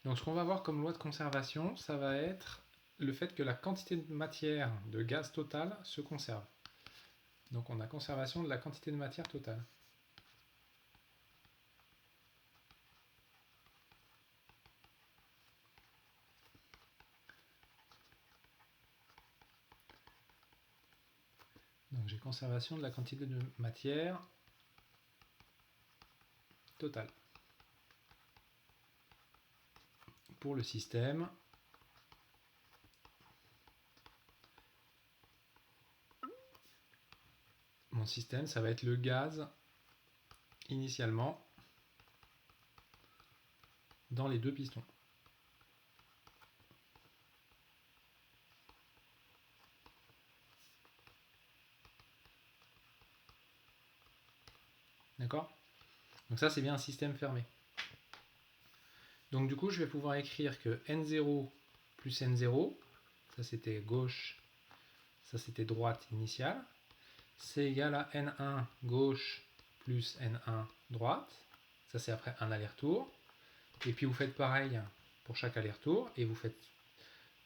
Donc ce qu'on va voir comme loi de conservation, ça va être le fait que la quantité de matière de gaz total se conserve. Donc on a conservation de la quantité de matière totale. Donc j'ai conservation de la quantité de matière totale pour le système. Mon système, ça va être le gaz initialement dans les deux pistons. D'accord? Donc ça, c'est bien un système fermé. Donc du coup, je vais pouvoir écrire que N0 plus N0, ça c'était gauche, ça c'était droite initiale, c'est égal à N1 gauche plus N1 droite, ça c'est après un aller-retour, et puis vous faites pareil pour chaque aller-retour, et vous faites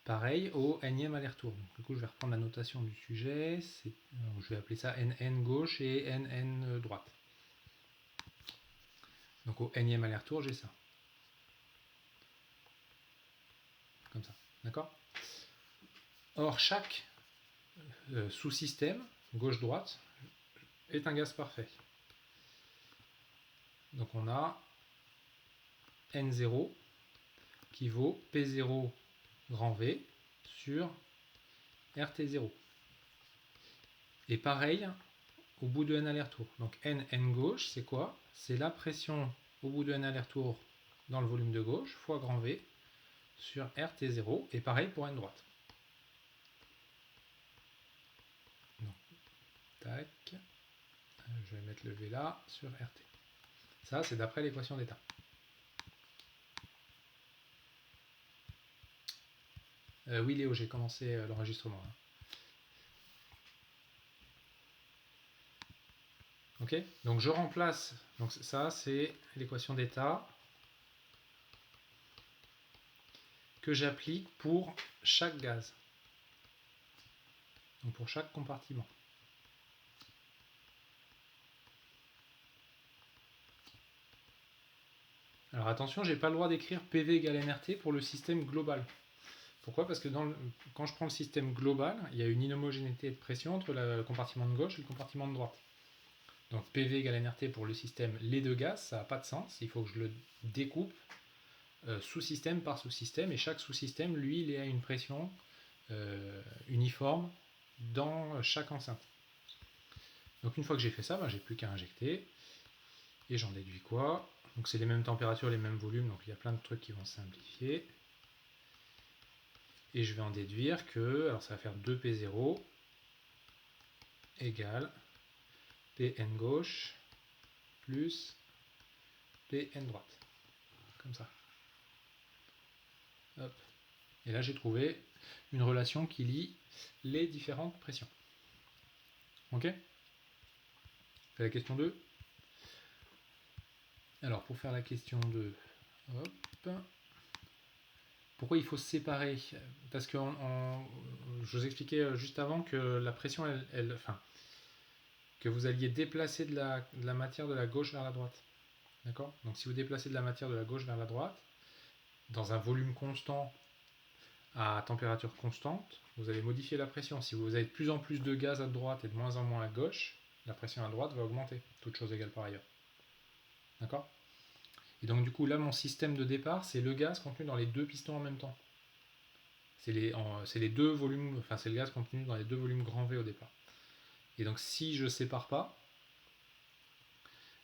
pareil au nème aller-retour. Donc, du coup, je vais reprendre la notation du sujet, je vais appeler ça NN gauche et NN droite. Donc au nème aller-retour, j'ai ça. Comme ça, d'accord? Or, chaque sous-système, gauche-droite, est un gaz parfait. Donc on a N0 qui vaut P0 grand V sur RT0. Et pareil au bout de N aller-retour. Donc N gauche, c'est quoi? C'est la pression au bout de N aller-retour dans le volume de gauche fois grand V sur RT0. Et pareil pour N droite. Donc, tac. Je vais mettre le V là sur RT. Ça, c'est d'après l'équation d'état. Oui, Léo, j'ai commencé l'enregistrement. Ok, donc je remplace, donc ça c'est l'équation d'état que j'applique pour chaque gaz, donc pour chaque compartiment. Alors attention, j'ai pas le droit d'écrire PV égale nRT pour le système global. Pourquoi? Parce que quand je prends le système global, il y a une inhomogénéité de pression entre le compartiment de gauche et le compartiment de droite. Donc PV égale nRT pour le système les deux gaz, ça n'a pas de sens, il faut que je le découpe sous-système par sous-système, et chaque sous-système, lui, il est à une pression uniforme dans chaque enceinte. Donc une fois que j'ai fait ça, j'ai plus qu'à injecter, et j'en déduis quoi? Donc c'est les mêmes températures, les mêmes volumes, donc il y a plein de trucs qui vont simplifier. Et je vais en déduire que, alors ça va faire 2P0 égale Pn gauche plus Pn droite. Comme ça. Hop. Et là j'ai trouvé une relation qui lie les différentes pressions. Ok? C'est la question 2. Alors pour faire la question 2, hop. Pourquoi il faut se séparer? Parce que je vous expliquais juste avant que la pression, que vous alliez déplacer de la matière de la gauche vers la droite. D'accord? Donc si vous déplacez de la matière de la gauche vers la droite, dans un volume constant, à température constante, vous allez modifier la pression. Si vous avez de plus en plus de gaz à droite et de moins en moins à gauche, la pression à droite va augmenter, toutes choses égales par ailleurs. D'accord? Et donc du coup là mon système de départ, c'est le gaz contenu dans les deux pistons en même temps. C'est les deux volumes, enfin c'est le gaz contenu dans les deux volumes grand V au départ. Et donc si je sépare pas,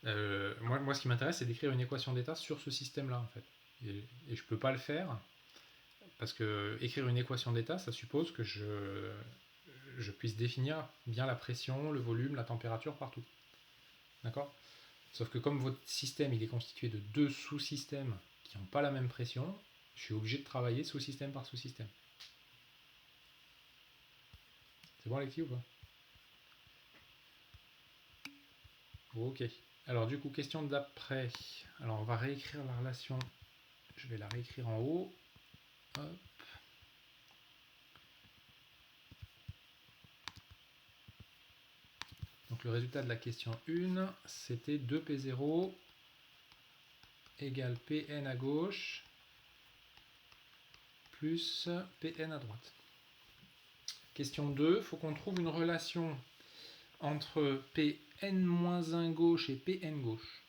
moi ce qui m'intéresse c'est d'écrire une équation d'état sur ce système là en fait. Et je peux pas le faire parce que écrire une équation d'état ça suppose que je puisse définir bien la pression, le volume, la température partout. D'accord? Sauf que comme votre système il est constitué de deux sous-systèmes qui n'ont pas la même pression, je suis obligé de travailler sous-système par sous-système. C'est bon Alexis ou pas? Ok. Alors du coup, question d'après. Alors on va réécrire la relation je vais la réécrire en haut. Hop. Donc le résultat de la question 1, c'était 2P0 égale Pn à gauche plus Pn à droite. Question 2, il faut qu'on trouve une relation entre Pn-1 gauche et Pn gauche.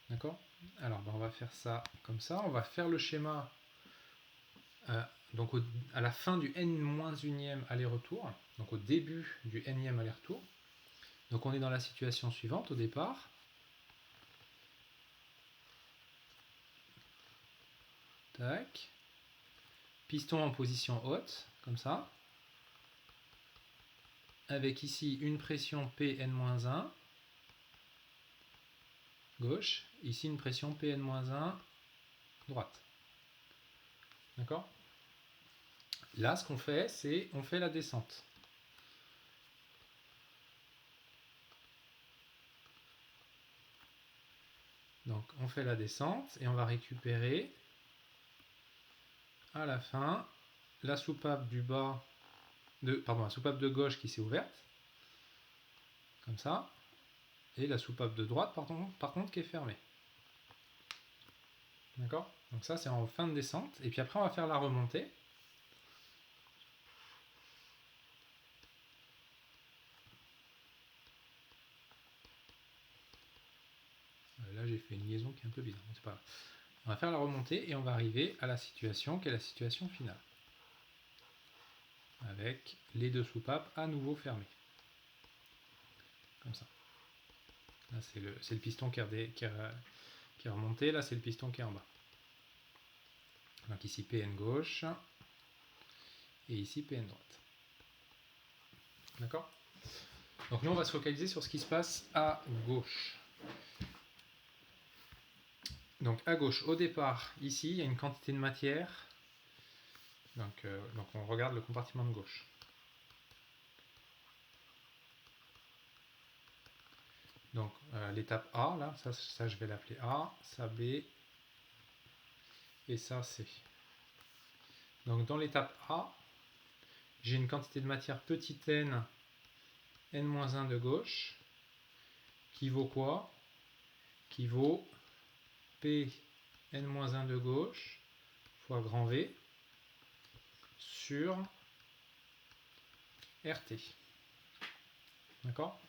D'accord? Alors on va faire ça comme ça. On va faire le schéma donc à la fin du n-1e aller-retour, donc au début du nème aller-retour. Donc on est dans la situation suivante au départ. Tac. Piston en position haute, comme ça. Avec ici une pression Pn-1 gauche, ici une pression Pn-1 droite. D'accord? Là, ce qu'on fait, c'est on fait la descente. Donc on fait la descente et on va récupérer à la fin la soupape du bas, la soupape de gauche qui s'est ouverte, comme ça, et la soupape de droite par contre qui est fermée. D'accord? Donc ça c'est en fin de descente, et puis après on va faire la remontée. Là j'ai fait une liaison qui est un peu bizarre, c'est pas grave. On va faire la remontée et on va arriver à la situation qui est la situation finale. Avec les deux soupapes à nouveau fermées. Comme ça. Là c'est le piston qui est remonté, là c'est le piston qui est en bas. Donc ici Pn gauche et ici Pn droite. D'accord? Donc nous on va se focaliser sur ce qui se passe à gauche. Donc à gauche, au départ, ici, il y a une quantité de matière. Donc on regarde le compartiment de gauche. Donc l'étape A, là, ça je vais l'appeler A, ça B, et ça C. Donc dans l'étape A, j'ai une quantité de matière petit n, n-1 de gauche, qui vaut quoi? Qui vaut P n-1 de gauche fois grand V sur RT. D'accord?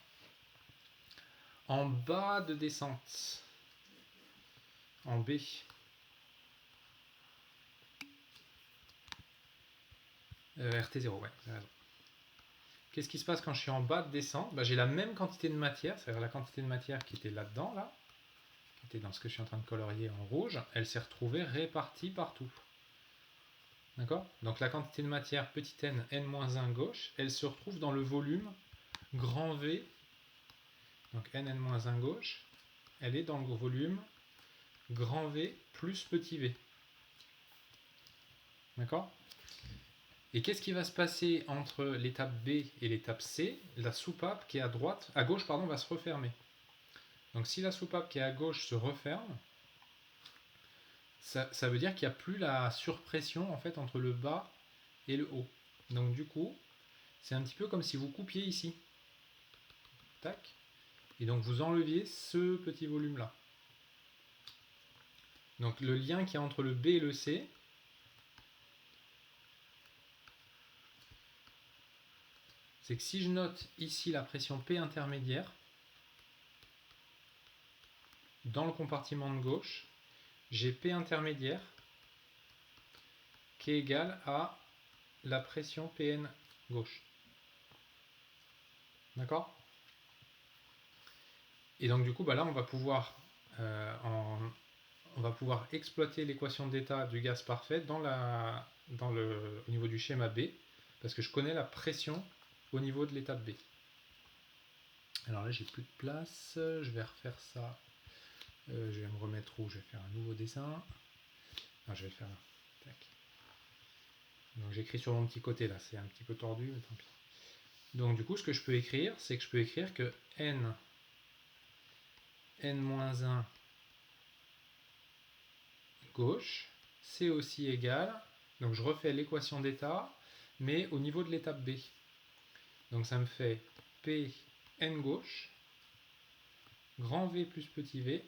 En bas de descente, en B, RT0, ouais, vous avez raison. Qu'est-ce qui se passe quand je suis en bas de descente? J'ai la même quantité de matière, c'est-à-dire la quantité de matière qui était là-dedans, là, qui était dans ce que je suis en train de colorier en rouge, elle s'est retrouvée répartie partout. D'accord? Donc la quantité de matière petit n, n-1 gauche, elle se retrouve dans le volume grand V, donc n-1 gauche, elle est dans le volume grand V plus petit v. D'accord? Et qu'est-ce qui va se passer entre l'étape B et l'étape C? La soupape qui est à gauche, va se refermer. Donc si la soupape qui est à gauche se referme, ça veut dire qu'il n'y a plus la surpression en fait entre le bas et le haut. Donc du coup, c'est un petit peu comme si vous coupiez ici. Tac. Et donc vous enleviez ce petit volume là. Donc le lien qui est entre le B et le C, c'est que si je note ici la pression P intermédiaire, dans le compartiment de gauche, j'ai P intermédiaire qui est égal à la pression Pn gauche. D'accord? Et donc du coup, là, on va pouvoir exploiter l'équation d'état du gaz parfait au niveau du schéma B, parce que je connais la pression au niveau de l'étape B. Alors là, j'ai plus de place, je vais refaire ça. Je vais me remettre où? Je vais faire un nouveau dessin. Non, je vais le faire là. Tac. Donc j'écris sur mon petit côté là, c'est un petit peu tordu, mais tant pis. Donc du coup, ce que je peux écrire, c'est que je peux écrire que n-1 gauche, c'est aussi égal, donc je refais l'équation d'état, mais au niveau de l'étape B. Donc ça me fait Pn gauche, grand V plus petit v,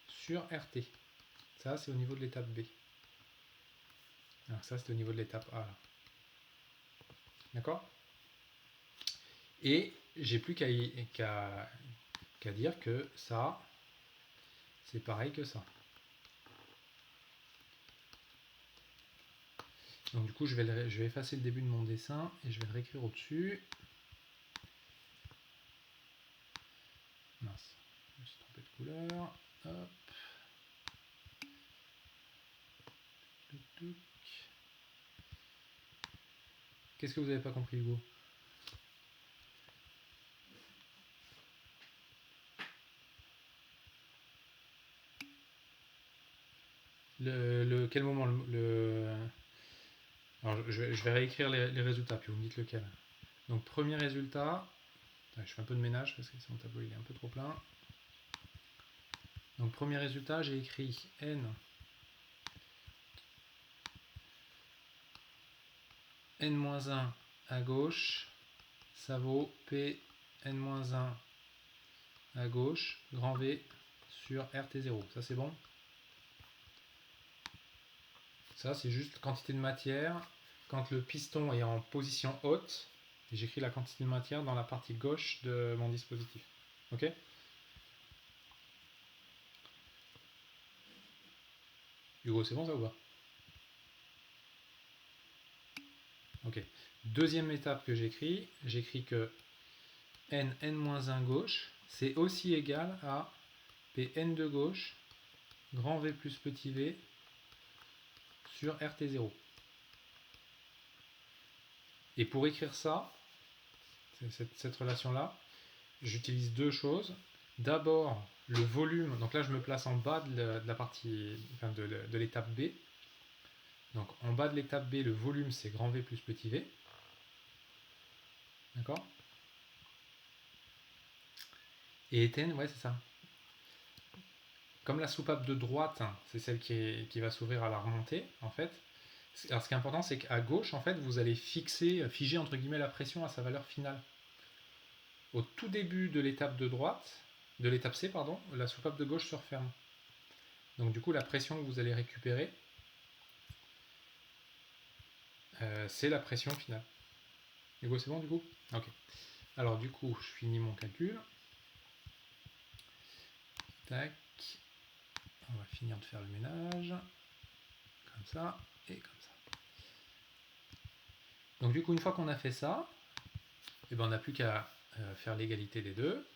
sur RT. Ça, c'est au niveau de l'étape B. Alors ça, c'est au niveau de l'étape A. D'accord? Et j'ai plus qu'à dire que ça, c'est pareil que ça. Donc du coup, je vais effacer le début de mon dessin et je vais le réécrire au-dessus. Mince, je me suis trompé de couleur. Hop. Qu'est-ce que vous n'avez pas compris, Hugo? Quel moment Alors, je vais réécrire les résultats, puis vous me dites lequel. Donc, premier résultat. Je fais un peu de ménage parce que mon tableau il est un peu trop plein. Donc, premier résultat, j'ai écrit n-1 à gauche, ça vaut Pn-1 à gauche, grand V sur RT0. Ça, c'est bon? Ça, c'est juste quantité de matière. Quand le piston est en position haute, j'écris la quantité de matière dans la partie gauche de mon dispositif. Ok? Hugo, c'est bon ça ou pas? Ok. Deuxième étape que j'écris que n-1 gauche, c'est aussi égal à Pn de gauche, grand V plus petit v, sur RT0. Et pour écrire ça, cette relation-là, j'utilise deux choses. D'abord, le volume, donc là je me place en bas de la partie, enfin de l'étape B. Donc en bas de l'étape B, le volume c'est grand V plus petit v. D'accord? Et Eten, ouais c'est ça. Comme la soupape de droite, c'est celle qui va s'ouvrir à la remontée, en fait. Alors ce qui est important, c'est qu'à gauche, en fait, vous allez figer entre guillemets la pression à sa valeur finale. Au tout début de l'étape de droite, de l'étape C, pardon, la soupape de gauche se referme. Donc du coup, la pression que vous allez récupérer, c'est la pression finale. Hugo, c'est bon du coup? Ok. Alors du coup, je finis mon calcul. Tac. On va finir de faire le ménage. Comme ça et comme ça. Donc du coup, une fois qu'on a fait ça, eh ben, on n'a plus qu'à faire l'égalité des deux.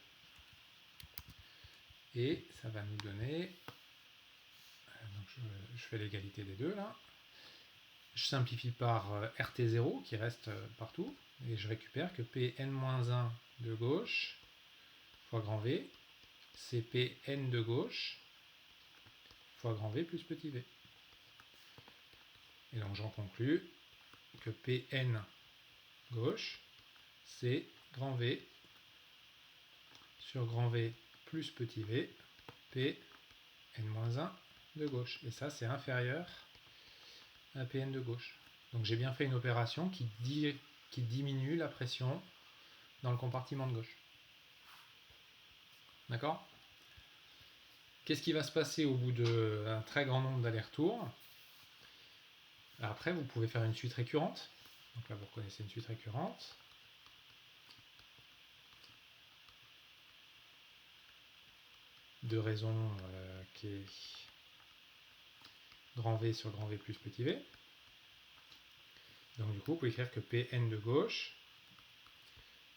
Et ça va nous donner... donc je fais l'égalité des deux là. Je simplifie par RT0 qui reste partout. Et je récupère que Pn-1 de gauche fois grand V, c'est Pn de gauche fois grand V plus petit v. Et donc j'en conclus que Pn gauche, c'est grand V sur grand V plus petit v, Pn-1 de gauche. Et ça, c'est inférieur à Pn de gauche. Donc j'ai bien fait une opération qui diminue la pression dans le compartiment de gauche. D'accord? Qu'est-ce qui va se passer au bout d'un très grand nombre d'allers-retours? Après, vous pouvez faire une suite récurrente. Donc là, vous reconnaissez une suite récurrente. De raison qui est grand V sur grand V plus petit v. Donc du coup, vous pouvez écrire que Pn de gauche,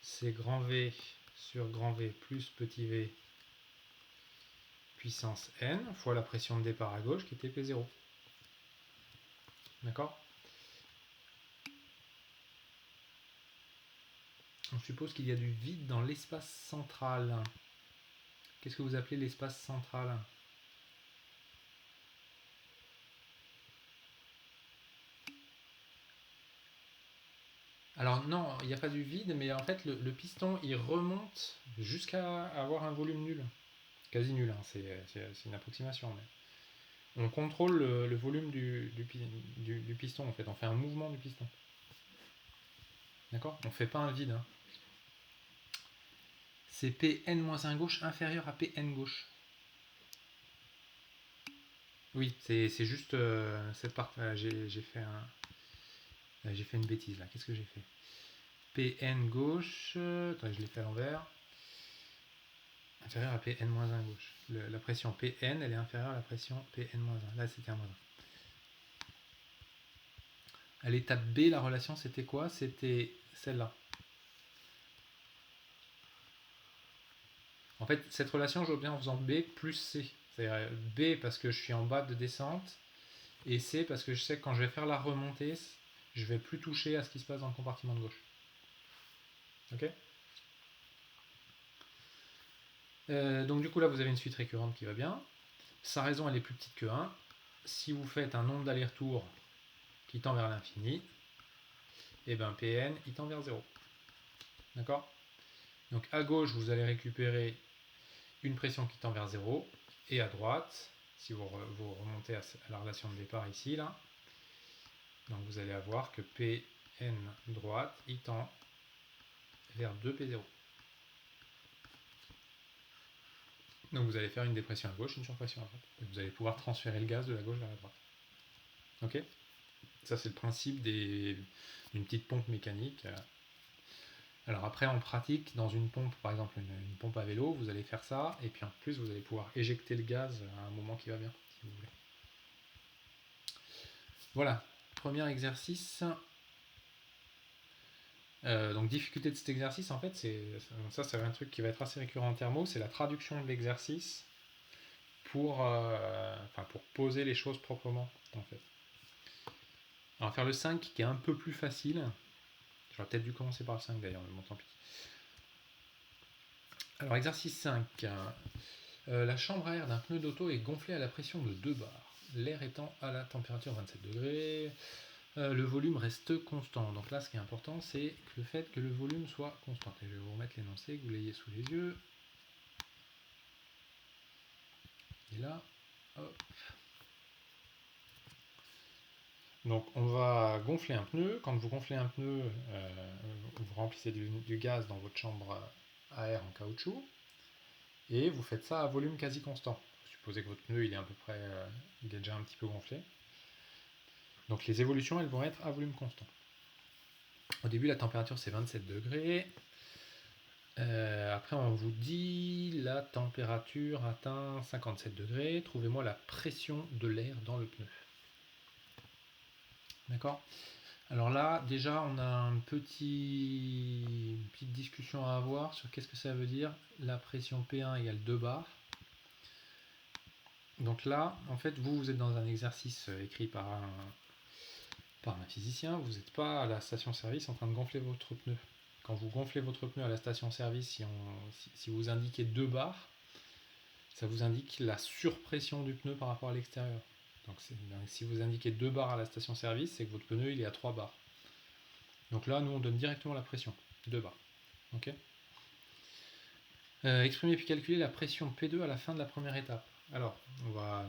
c'est grand V sur grand V plus petit v puissance n fois la pression de départ à gauche qui était P0. D'accord? On suppose qu'il y a du vide dans l'espace central. Qu'est-ce que vous appelez l'espace central? Alors non, il n'y a pas du vide, mais en fait le piston il remonte jusqu'à avoir un volume nul. Quasi nul, hein, c'est une approximation. Mais... On contrôle le volume du piston en fait, on fait un mouvement du piston. D'accord? On ne fait pas un vide. Hein. C'est Pn-1 gauche inférieur à Pn gauche. Oui, c'est juste cette partie. J'ai fait une bêtise là. Qu'est-ce que j'ai fait? Pn gauche. Attends, je l'ai fait à l'envers. Inférieur à Pn-1 gauche. La pression Pn, elle est inférieure à la pression Pn-1. Là, c'était un moins 1. À l'étape B, la relation, c'était quoi? C'était celle-là. En fait, cette relation, je l'obtiens en faisant B plus C. C'est-à-dire B parce que je suis en bas de descente, et C parce que je sais que quand je vais faire la remontée, je vais plus toucher à ce qui se passe dans le compartiment de gauche. Ok? Donc du coup là vous avez une suite récurrente qui va bien. Sa raison elle est plus petite que 1. Si vous faites un nombre d'allers-retours qui tend vers l'infini, et bien Pn il tend vers 0. D'accord? Donc à gauche vous allez récupérer une pression qui tend vers 0, et à droite, si vous remontez à la relation de départ ici, là, donc vous allez avoir que Pn droite il tend vers 2P0. Donc vous allez faire une dépression à gauche, une surpression à droite. Et vous allez pouvoir transférer le gaz de la gauche vers la droite. Ok? Ça c'est le principe d'une petite pompe mécanique. Alors après en pratique, dans une pompe, par exemple une pompe à vélo, vous allez faire ça, et puis en plus vous allez pouvoir éjecter le gaz à un moment qui va bien, si vous voulez. Voilà, premier exercice. Donc difficulté de cet exercice, en fait, c'est un truc qui va être assez récurrent en thermo, c'est la traduction de l'exercice pour poser les choses proprement, en fait. On va faire le 5 qui est un peu plus facile. J'aurais peut-être dû commencer par le 5 d'ailleurs, mais bon, tant pis. Alors, exercice 5. La chambre à air d'un pneu d'auto est gonflée à la pression de 2 bars. L'air étant à la température 27 degrés. Le volume reste constant. Donc là, ce qui est important, c'est le fait que le volume soit constant. Et je vais vous remettre l'énoncé, que vous l'ayez sous les yeux. Et là, hop. Donc on va gonfler un pneu. Quand vous gonflez un pneu, vous remplissez du gaz dans votre chambre à air en caoutchouc. Et vous faites ça à volume quasi constant. Supposez que votre pneu il est à peu près, il est déjà un petit peu gonflé. Donc les évolutions elles vont être à volume constant. Au début la température c'est 27 degrés. Après on vous dit la température atteint 57 degrés. Trouvez-moi la pression de l'air dans le pneu. D'accord? Alors là, déjà, on a une petite discussion à avoir sur qu'est-ce que ça veut dire la pression P1 égale 2 bars. Donc là, en fait, vous êtes dans un exercice écrit par un physicien, vous n'êtes pas à la station-service en train de gonfler votre pneu. Quand vous gonflez votre pneu à la station-service, si vous indiquez 2 bars, ça vous indique la surpression du pneu par rapport à l'extérieur. Donc si vous indiquez 2 bars à la station-service, c'est que votre pneu il est à 3 bars. Donc là, nous on donne directement la pression, 2 bars. Ok. Exprimer puis calculer la pression P2 à la fin de la première étape. Alors,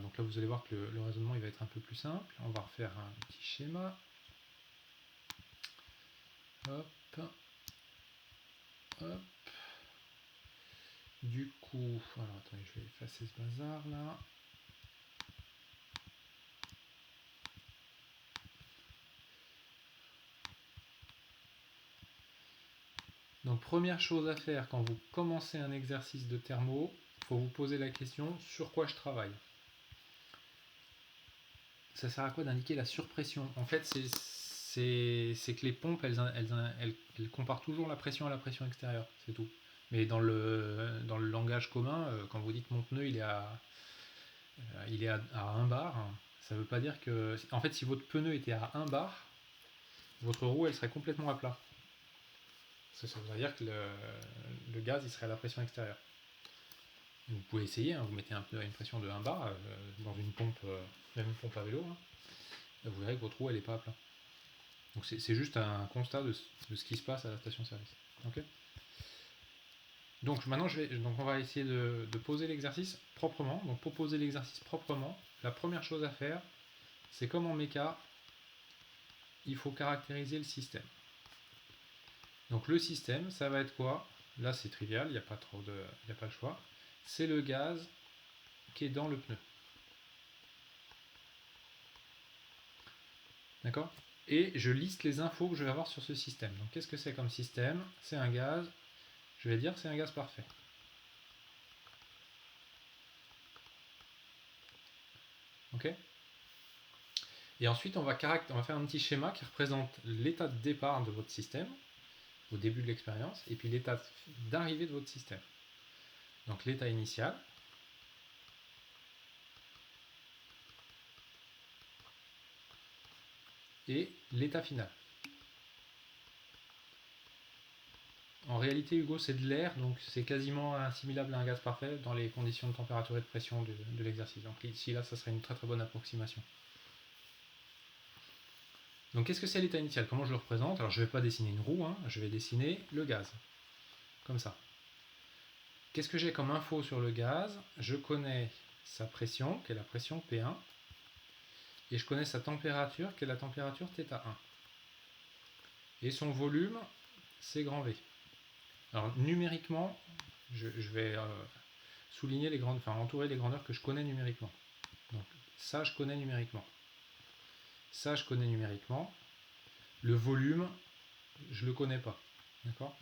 donc là vous allez voir que le raisonnement il va être un peu plus simple. On va refaire un petit schéma. Hop. Hop. Du coup, alors attendez, je vais effacer ce bazar là. Donc première chose à faire quand vous commencez un exercice de thermo, il faut vous poser la question sur quoi je travaille. Ça sert à quoi d'indiquer la surpression? En fait, c'est que les pompes, elles comparent toujours la pression à la pression extérieure, c'est tout. Mais dans le langage commun, quand vous dites mon pneu il est à 1 bar, ça veut pas dire que... En fait, si votre pneu était à 1 bar, votre roue elle serait complètement à plat. Ça veut dire que le gaz il serait à la pression extérieure. Vous pouvez essayer, vous mettez un pneu à une pression de 1 bar dans une pompe, même une pompe à vélo, vous verrez que votre roue elle est pas à plat. Donc c'est juste un constat de ce qui se passe à la station-service. Okay. Donc maintenant on va essayer de poser l'exercice proprement. Donc pour poser l'exercice proprement, la première chose à faire, c'est comme en méca, il faut caractériser le système. Donc le système, ça va être quoi? Là c'est trivial, il n'y a pas le choix. C'est le gaz qui est dans le pneu. D'accord? Et je liste les infos que je vais avoir sur ce système. Donc qu'est-ce que c'est comme système? C'est un gaz, je vais dire c'est un gaz parfait. Ok? Et ensuite on va faire un petit schéma qui représente l'état de départ de votre système, au début de l'expérience, et puis l'état d'arrivée de votre système. Donc l'état initial, et l'état final. En réalité, Hugo, c'est de l'air, donc c'est quasiment assimilable à un gaz parfait dans les conditions de température et de pression de l'exercice. Donc ici, là, ça serait une très très bonne approximation. Donc qu'est-ce que c'est l'état initial? Comment je le représente? Alors je ne vais pas dessiner une roue, je vais dessiner le gaz, comme ça. Qu'est-ce que j'ai comme info sur le gaz? Je connais sa pression, qui est la pression P1, et je connais sa température, qui est la température θ1. Et son volume, c'est grand V. Alors numériquement, je vais souligner entourer les grandeurs que je connais numériquement. Donc ça, je connais numériquement. Ça, je connais numériquement. Le volume, je le connais pas. D'accord?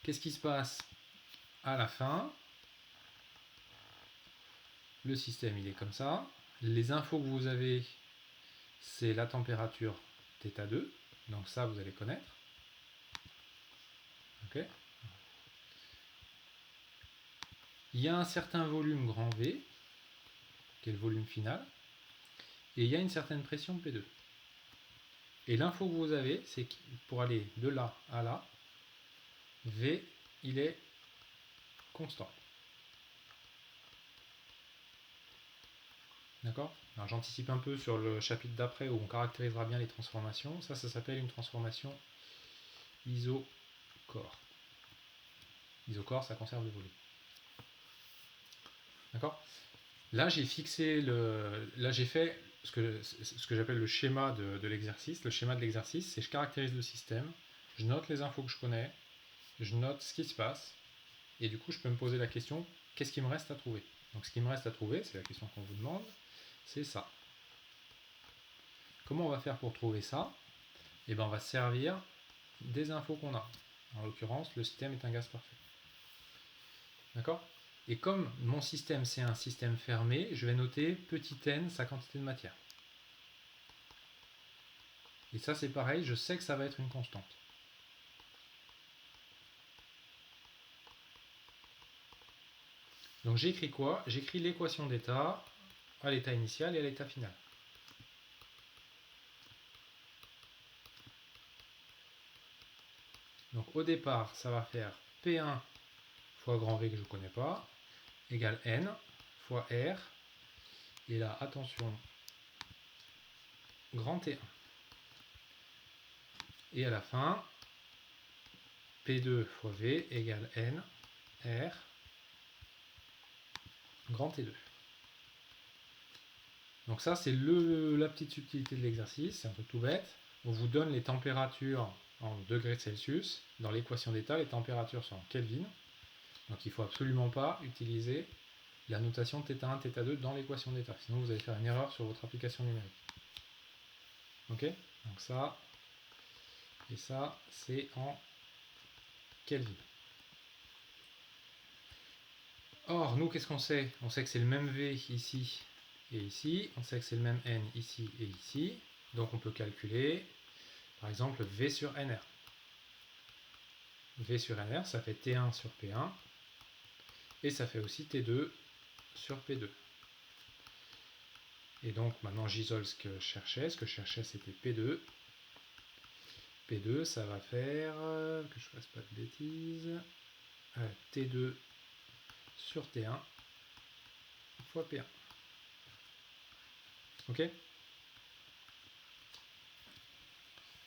Qu'est-ce qui se passe à la fin? Le système, il est comme ça. Les infos que vous avez, c'est la température θ2. Donc ça, vous allez connaître. Ok? Il y a un certain volume grand V, qui est le volume final, et il y a une certaine pression P2. Et l'info que vous avez, c'est que pour aller de là à là, V, il est constant. D'accord? Alors j'anticipe un peu sur le chapitre d'après où on caractérisera bien les transformations. Ça s'appelle une transformation isocore. Isocore, ça conserve le volume. D'accord? Là, j'ai fixé Là, j'ai fait ce que j'appelle le schéma de l'exercice. Le schéma de l'exercice, c'est je caractérise le système, je note les infos que je connais, je note ce qui se passe, et du coup, je peux me poser la question, qu'est-ce qui me reste à trouver? Donc, ce qui me reste à trouver, c'est la question qu'on vous demande, c'est ça. Comment on va faire pour trouver ça? Eh bien, on va se servir des infos qu'on a. En l'occurrence, le système est un gaz parfait. D'accord? Et comme mon système, c'est un système fermé, je vais noter petit n sa quantité de matière. Et ça, c'est pareil, je sais que ça va être une constante. Donc j'écris quoi? J'écris l'équation d'état à l'état initial et à l'état final. Donc au départ, ça va faire P1 fois grand V que je ne connais pas, égale N fois R. Et là, attention, grand T1. Et à la fin, P2 fois V égale N, R, grand T2. Donc ça, c'est la petite subtilité de l'exercice, c'est un truc tout bête. On vous donne les températures en degrés Celsius. Dans l'équation d'état, les températures sont en Kelvin. Donc il ne faut absolument pas utiliser la notation θ1, θ2 dans l'équation d'état. Sinon vous allez faire une erreur sur votre application numérique. Ok? Donc ça, et ça, c'est en Kelvin. Or, nous, qu'est-ce qu'on sait? On sait que c'est le même V ici et ici. On sait que c'est le même N ici et ici. Donc on peut calculer, par exemple, V sur NR. V sur NR, ça fait T1 sur P1. Et ça fait aussi T2 sur P2. Et donc maintenant j'isole ce que je cherchais. Ce que je cherchais c'était P2. P2 ça va faire, que je fasse pas de bêtises, T2 sur T1 fois P1. Ok?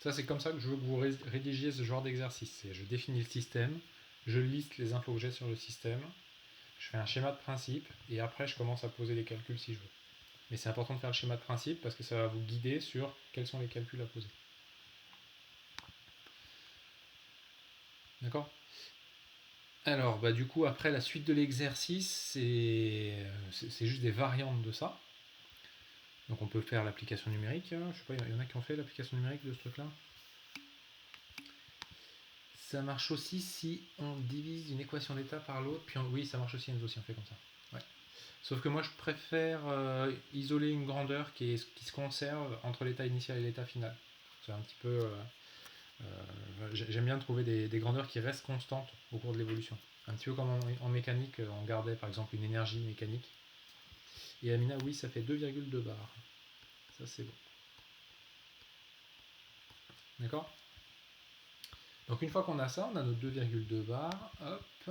Ça c'est comme ça que je veux que vous rédigiez ce genre d'exercice. Je définis le système, je liste les infos que j'ai sur le système, je fais un schéma de principe et après je commence à poser les calculs si je veux. Mais c'est important de faire le schéma de principe parce que ça va vous guider sur quels sont les calculs à poser. D'accord? Alors, bah, du coup, après la suite de l'exercice, c'est juste des variantes de ça. Donc on peut faire l'application numérique. Je sais pas, il y en a qui ont fait l'application numérique de ce truc-là. Ça marche aussi si on divise une équation d'état par l'autre. Puis oui, ça marche aussi, Enzo, si on fait comme ça. Ouais. Sauf que moi, je préfère isoler une grandeur qui se conserve entre l'état initial et l'état final. C'est un petit peu... j'aime bien trouver des grandeurs qui restent constantes au cours de l'évolution. Un petit peu comme en mécanique, on gardait par exemple une énergie mécanique. Et Amina, oui, ça fait 2,2 bars. Ça, c'est bon. D'accord? Donc une fois qu'on a ça, on a nos 2,2 bars. Hop.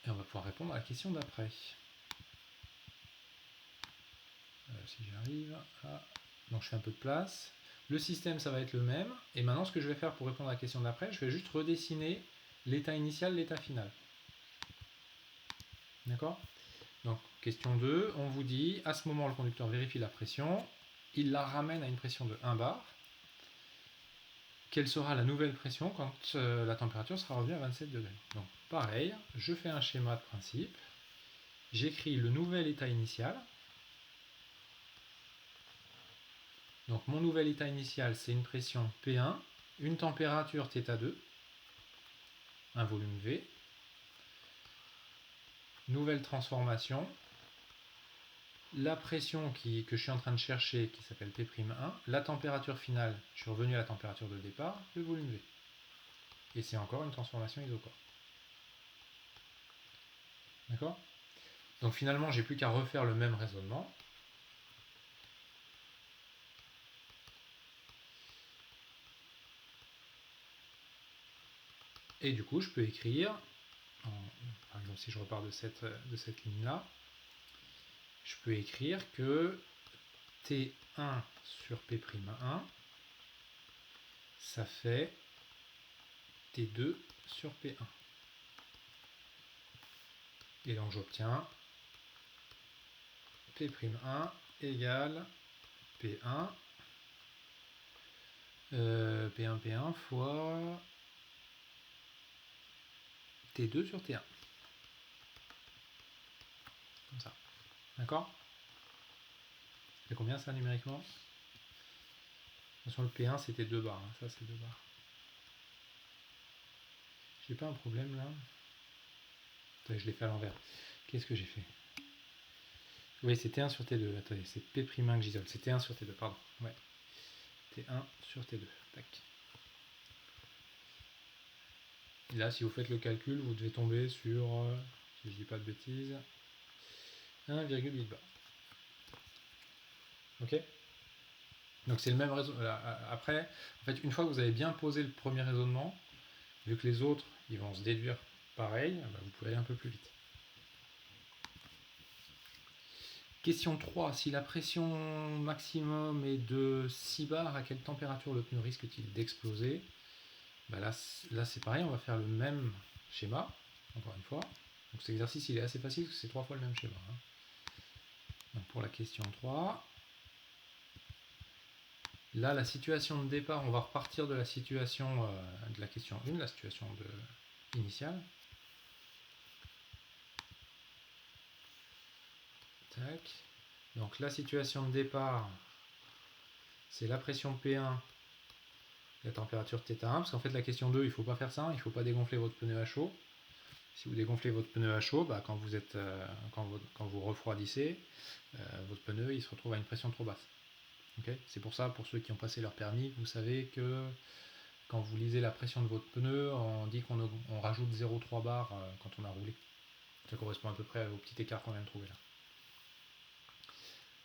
Et on va pouvoir répondre à la question d'après. Si j'arrive à... Donc je fais un peu de place. Le système, ça va être le même. Et maintenant, ce que je vais faire pour répondre à la question d'après, je vais juste redessiner l'état initial, l'état final. D'accord? Donc, question 2, on vous dit, à ce moment, le conducteur vérifie la pression. Il la ramène à une pression de 1 bar. Quelle sera la nouvelle pression quand la température sera revenue à 27 degrés? Donc, pareil, je fais un schéma de principe. J'écris le nouvel état initial. Donc mon nouvel état initial, c'est une pression P1, une température θ2, un volume V. Nouvelle transformation. La pression que je suis en train de chercher, qui s'appelle P'1, la température finale, je suis revenu à la température de départ, le volume V. Et c'est encore une transformation isochore. D'accord? Donc finalement, j'ai plus qu'à refaire le même raisonnement. Et du coup, je peux écrire, par exemple si je repars de cette ligne-là, je peux écrire que T1 sur P'1, ça fait T2 sur P1. Et donc j'obtiens P'1 égale P1 P1 fois T2 sur T1. Comme ça. D'accord? C'est combien ça numériquement? Attention, le P1 c'était 2 bars. Ça c'est 2 bars. J'ai pas un problème là? Attendez, je l'ai fait à l'envers. Qu'est-ce que j'ai fait? Oui, c'est T1 sur T2. Attendez, c'est P'1 que j'isole. C'est T1 sur T2, pardon. Ouais. T1 sur T2. Tac. Et là, si vous faites le calcul, vous devez tomber sur, si je dis pas de bêtises, 1,8 bar. Ok? Donc c'est le même raisonnement. Après, en fait, une fois que vous avez bien posé le premier raisonnement, vu que les autres, ils vont se déduire pareil, vous pouvez aller un peu plus vite. Question 3. Si la pression maximum est de 6 bars, à quelle température le pneu risque-t-il d'exploser? Là c'est pareil, on va faire le même schéma, encore une fois. Donc cet exercice il est assez facile parce que c'est 3 fois le même schéma. Donc pour la question 3, là la situation de départ, on va repartir de la situation de la question 1, la situation initiale. Tac. Donc la situation de départ, c'est la pression P1, la température θ1, parce qu'en fait la question 2, il ne faut pas faire ça, il ne faut pas dégonfler votre pneu à chaud. Si vous dégonflez votre pneu à chaud, quand vous refroidissez, votre pneu il se retrouve à une pression trop basse. Okay, c'est pour ça, pour ceux qui ont passé leur permis, vous savez que quand vous lisez la pression de votre pneu, on dit qu'on rajoute 0,3 bar quand on a roulé. Ça correspond à peu près au petit écart qu'on vient de trouver là.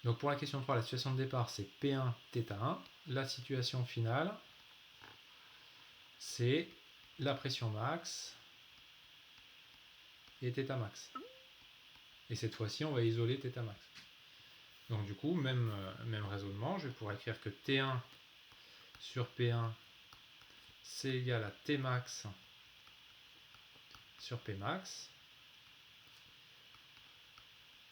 Donc pour la question 3, la situation de départ c'est P1 θ1. La situation finale c'est la pression max et θ max. Et cette fois-ci on va isoler θ max. Donc du coup, même raisonnement, je vais pouvoir écrire que T1 sur P1 c'est égal à T max sur P max.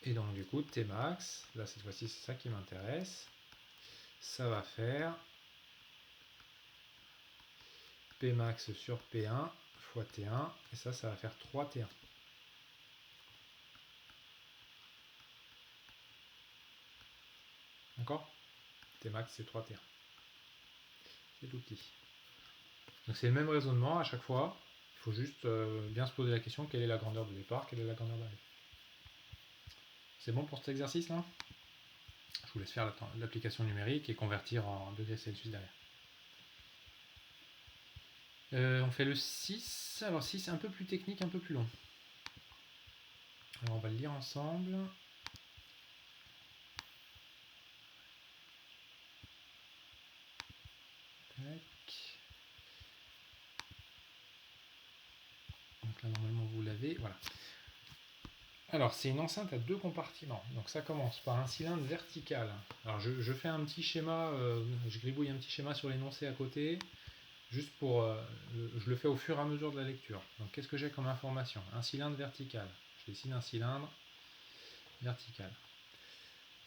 Et donc du coup, Tmax, là cette fois-ci c'est ça qui m'intéresse, ça va faire Pmax sur P1 fois T1, et ça va faire 3T1. D'accord? Tmax c'est 3T1. C'est tout petit. Donc c'est le même raisonnement à chaque fois. Il faut juste bien se poser la question, quelle est la grandeur de départ, quelle est la grandeur d'arrivée. C'est bon pour cet exercice là? Je vous laisse faire l'application numérique et convertir en degrés Celsius derrière. On fait le 6. Alors 6 c'est un peu plus technique, un peu plus long. Alors on va le lire ensemble. Tac. Donc là normalement vous l'avez. Voilà. Alors c'est une enceinte à 2 compartiments. Donc ça commence par un cylindre vertical. Alors je fais un petit schéma, je gribouille un petit schéma sur l'énoncé à côté. Juste pour... je le fais au fur et à mesure de la lecture. Donc qu'est-ce que j'ai comme information? Un cylindre vertical. Je dessine un cylindre vertical.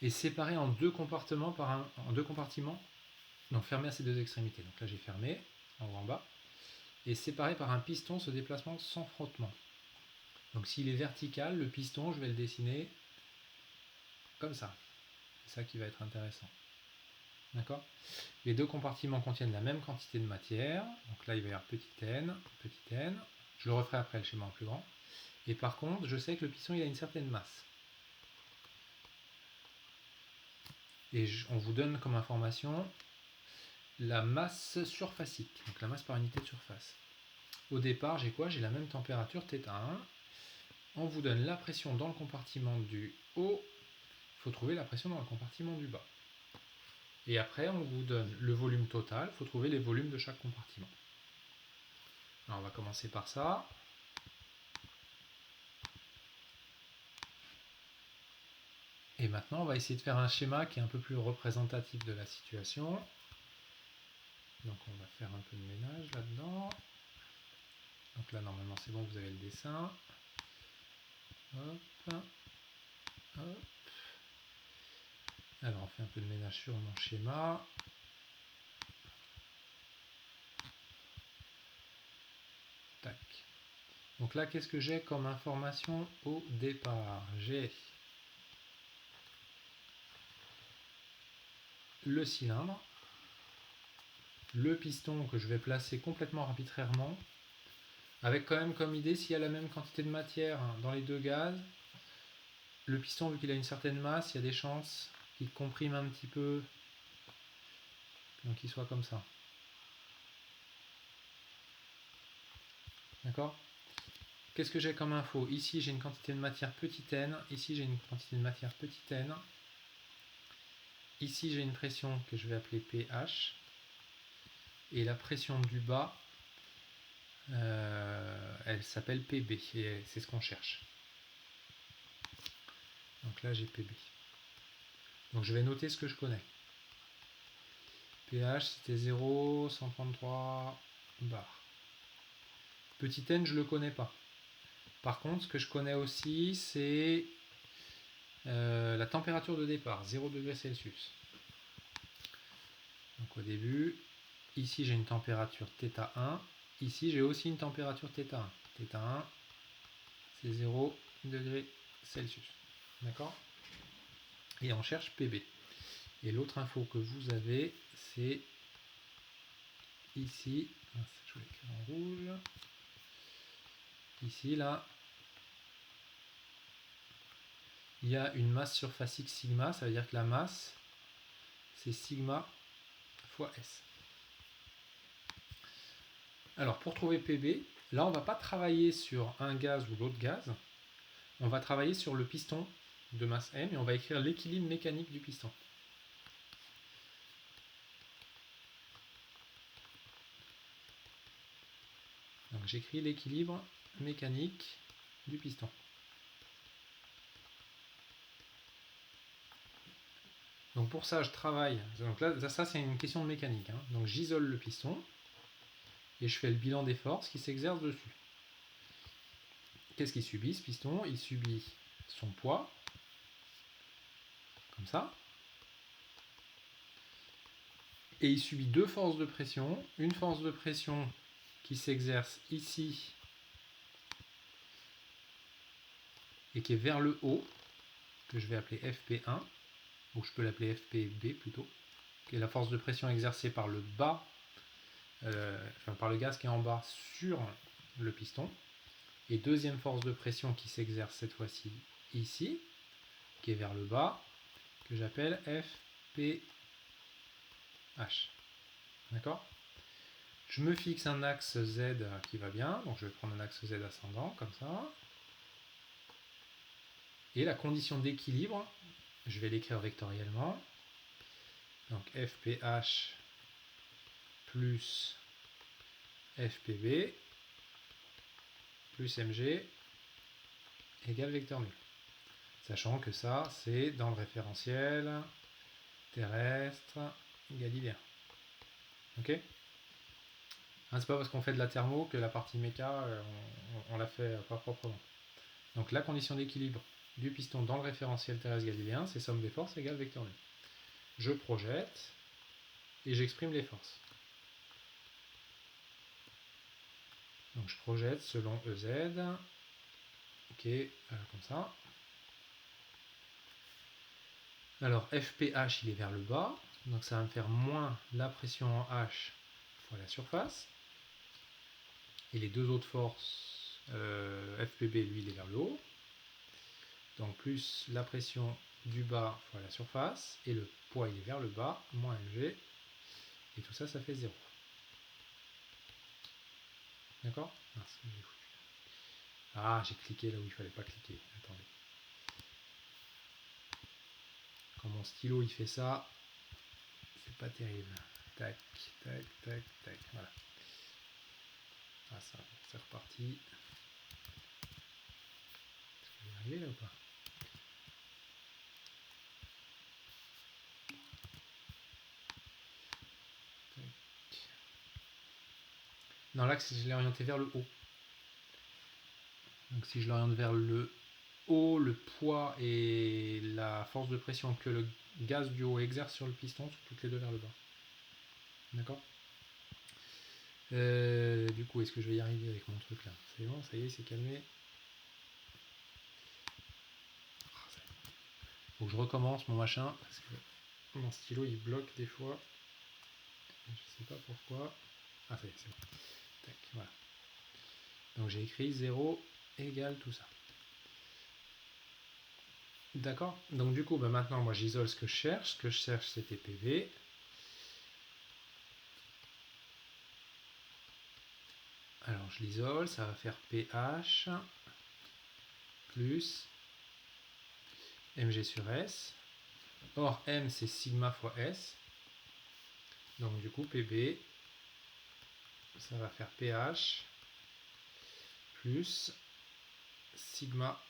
Et séparé en deux compartiments donc fermé à ces deux extrémités. Donc là j'ai fermé, en haut en bas. Et séparé par un piston se déplaçant sans frottement. Donc s'il est vertical, le piston, je vais le dessiner comme ça. C'est ça qui va être intéressant. D'accord? Les deux compartiments contiennent la même quantité de matière. Donc là, il va y avoir petit n. Je le referai après le schéma en plus grand. Et par contre, je sais que le piston, il a une certaine masse. Et on vous donne comme information la masse surfacique, donc la masse par unité de surface. Au départ, j'ai quoi? J'ai la même température, θ1. On vous donne la pression dans le compartiment du haut. Il faut trouver la pression dans le compartiment du bas. Et après, on vous donne le volume total. Il faut trouver les volumes de chaque compartiment. Alors, on va commencer par ça. Et maintenant, on va essayer de faire un schéma qui est un peu plus représentatif de la situation. Donc, on va faire un peu de ménage là-dedans. Donc là, normalement, c'est bon, vous avez le dessin. Hop. Hop. Alors, on fait un peu de ménage sur mon schéma. Tac. Donc là, qu'est-ce que j'ai comme information au départ? J'ai le cylindre, le piston que je vais placer complètement arbitrairement, avec quand même comme idée, s'il y a la même quantité de matière dans les deux gaz, le piston, vu qu'il a une certaine masse, il y a des chances qu'il comprime un petit peu, donc qu'il soit comme ça. D'accord? Qu'est-ce que j'ai comme info? Ici, j'ai une quantité de matière petit n, ici, j'ai une quantité de matière petit n. Ici, j'ai une pression que je vais appeler pH. Et la pression du bas, elle s'appelle Pb. Et c'est ce qu'on cherche. Donc là, j'ai Pb. Donc je vais noter ce que je connais. pH, c'était 0, 133 bar. Petit n, je ne le connais pas. Par contre, ce que je connais aussi, c'est la température de départ, 0 degré Celsius. Donc au début, ici j'ai une température θ1, ici j'ai aussi une température θ1. θ1, c'est 0 degré Celsius. D'accord? Et on cherche Pb. Et l'autre info que vous avez, c'est ici, je vais l'écrire en rouge, ici là, il y a une masse surfacique sigma, ça veut dire que la masse, c'est sigma fois S. Alors pour trouver Pb, là on ne va pas travailler sur un gaz ou l'autre gaz, on va travailler sur le piston de masse M et on va écrire l'équilibre mécanique du piston. Donc j'écris l'équilibre mécanique du piston. Donc pour ça je travaille, donc là ça c'est une question de mécanique, hein. Donc j'isole le piston et je fais le bilan des forces qui s'exercent dessus. Qu'est-ce qu'il subit ce piston? Il subit son poids comme ça. Et il subit deux forces de pression. Une force de pression qui s'exerce ici et qui est vers le haut, que je vais appeler FP1, ou je peux l'appeler FPB plutôt, qui est la force de pression exercée par le bas, par le gaz qui est en bas sur le piston. Et deuxième force de pression qui s'exerce cette fois-ci ici, qui est vers le bas, que j'appelle FPH. D'accord ? Je me fixe un axe Z qui va bien, donc je vais prendre un axe Z ascendant, comme ça. Et la condition d'équilibre, je vais l'écrire vectoriellement. Donc FPH plus FPB plus MG égale vecteur nul. Sachant que ça, c'est dans le référentiel terrestre galiléen. Ok ? Hein, c'est pas parce qu'on fait de la thermo que la partie méca, on la fait pas proprement. Donc la condition d'équilibre du piston dans le référentiel terrestre galiléen, c'est somme des forces égale vecteur nul. Je projette et j'exprime les forces. Donc je projette selon EZ, qui est comme ça. Alors FPH il est vers le bas, donc ça va me faire moins la pression en H fois la surface. Et les deux autres forces, FPB lui il est vers le haut. Donc plus la pression du bas fois la surface, et le poids il est vers le bas, moins mg, et tout ça, ça fait 0. D'accord ? Ah, j'ai cliqué là où il fallait pas cliquer. Attendez. Quand mon stylo il fait ça, c'est pas terrible. Tac, tac, tac, tac. Voilà. Ah, ça, c'est reparti. Est-ce que je vais y arriver là ou pas ? Tac. Non, l'axe, je l'ai orienté vers le haut. Donc si je l'oriente vers le haut, le poids et la force de pression que le gaz du haut exerce sur le piston sont toutes les deux vers le bas. D'accord ? Du coup, est-ce que je vais y arriver avec mon truc là ? C'est bon, ça y est, c'est calmé. Faut que je recommence mon machin, parce que mon stylo il bloque des fois. Je sais pas pourquoi. Ah, ça y est, c'est bon. Tac, voilà. Donc j'ai écrit 0 égale tout ça. D'accord ? Donc du coup, maintenant, moi j'isole ce que je cherche. Ce que je cherche, c'était PV. Alors je l'isole, ça va faire PH plus mg sur S. Or, M c'est sigma fois S. Donc du coup, PB, ça va faire PH plus sigma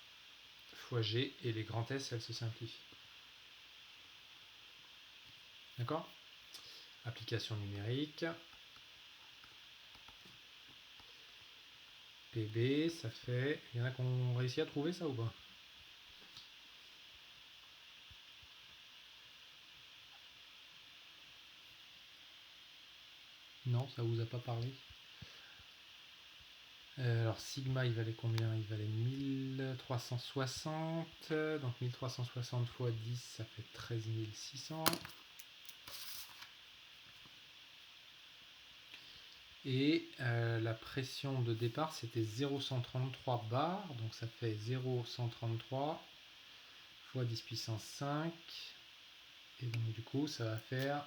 fois G, et les grands S, elles se simplifient. D'accord ? Application numérique. PB, ça fait... Il y en a qui ont réussi à trouver ça ou pas ? Non, ça vous a pas parlé. Alors sigma il valait combien ? Il valait 1360. Donc 1360 fois 10, ça fait 13 600. Et la pression de départ c'était 0,133 bar. Donc ça fait 0,133 fois 10 puissance 5. Et donc du coup ça va faire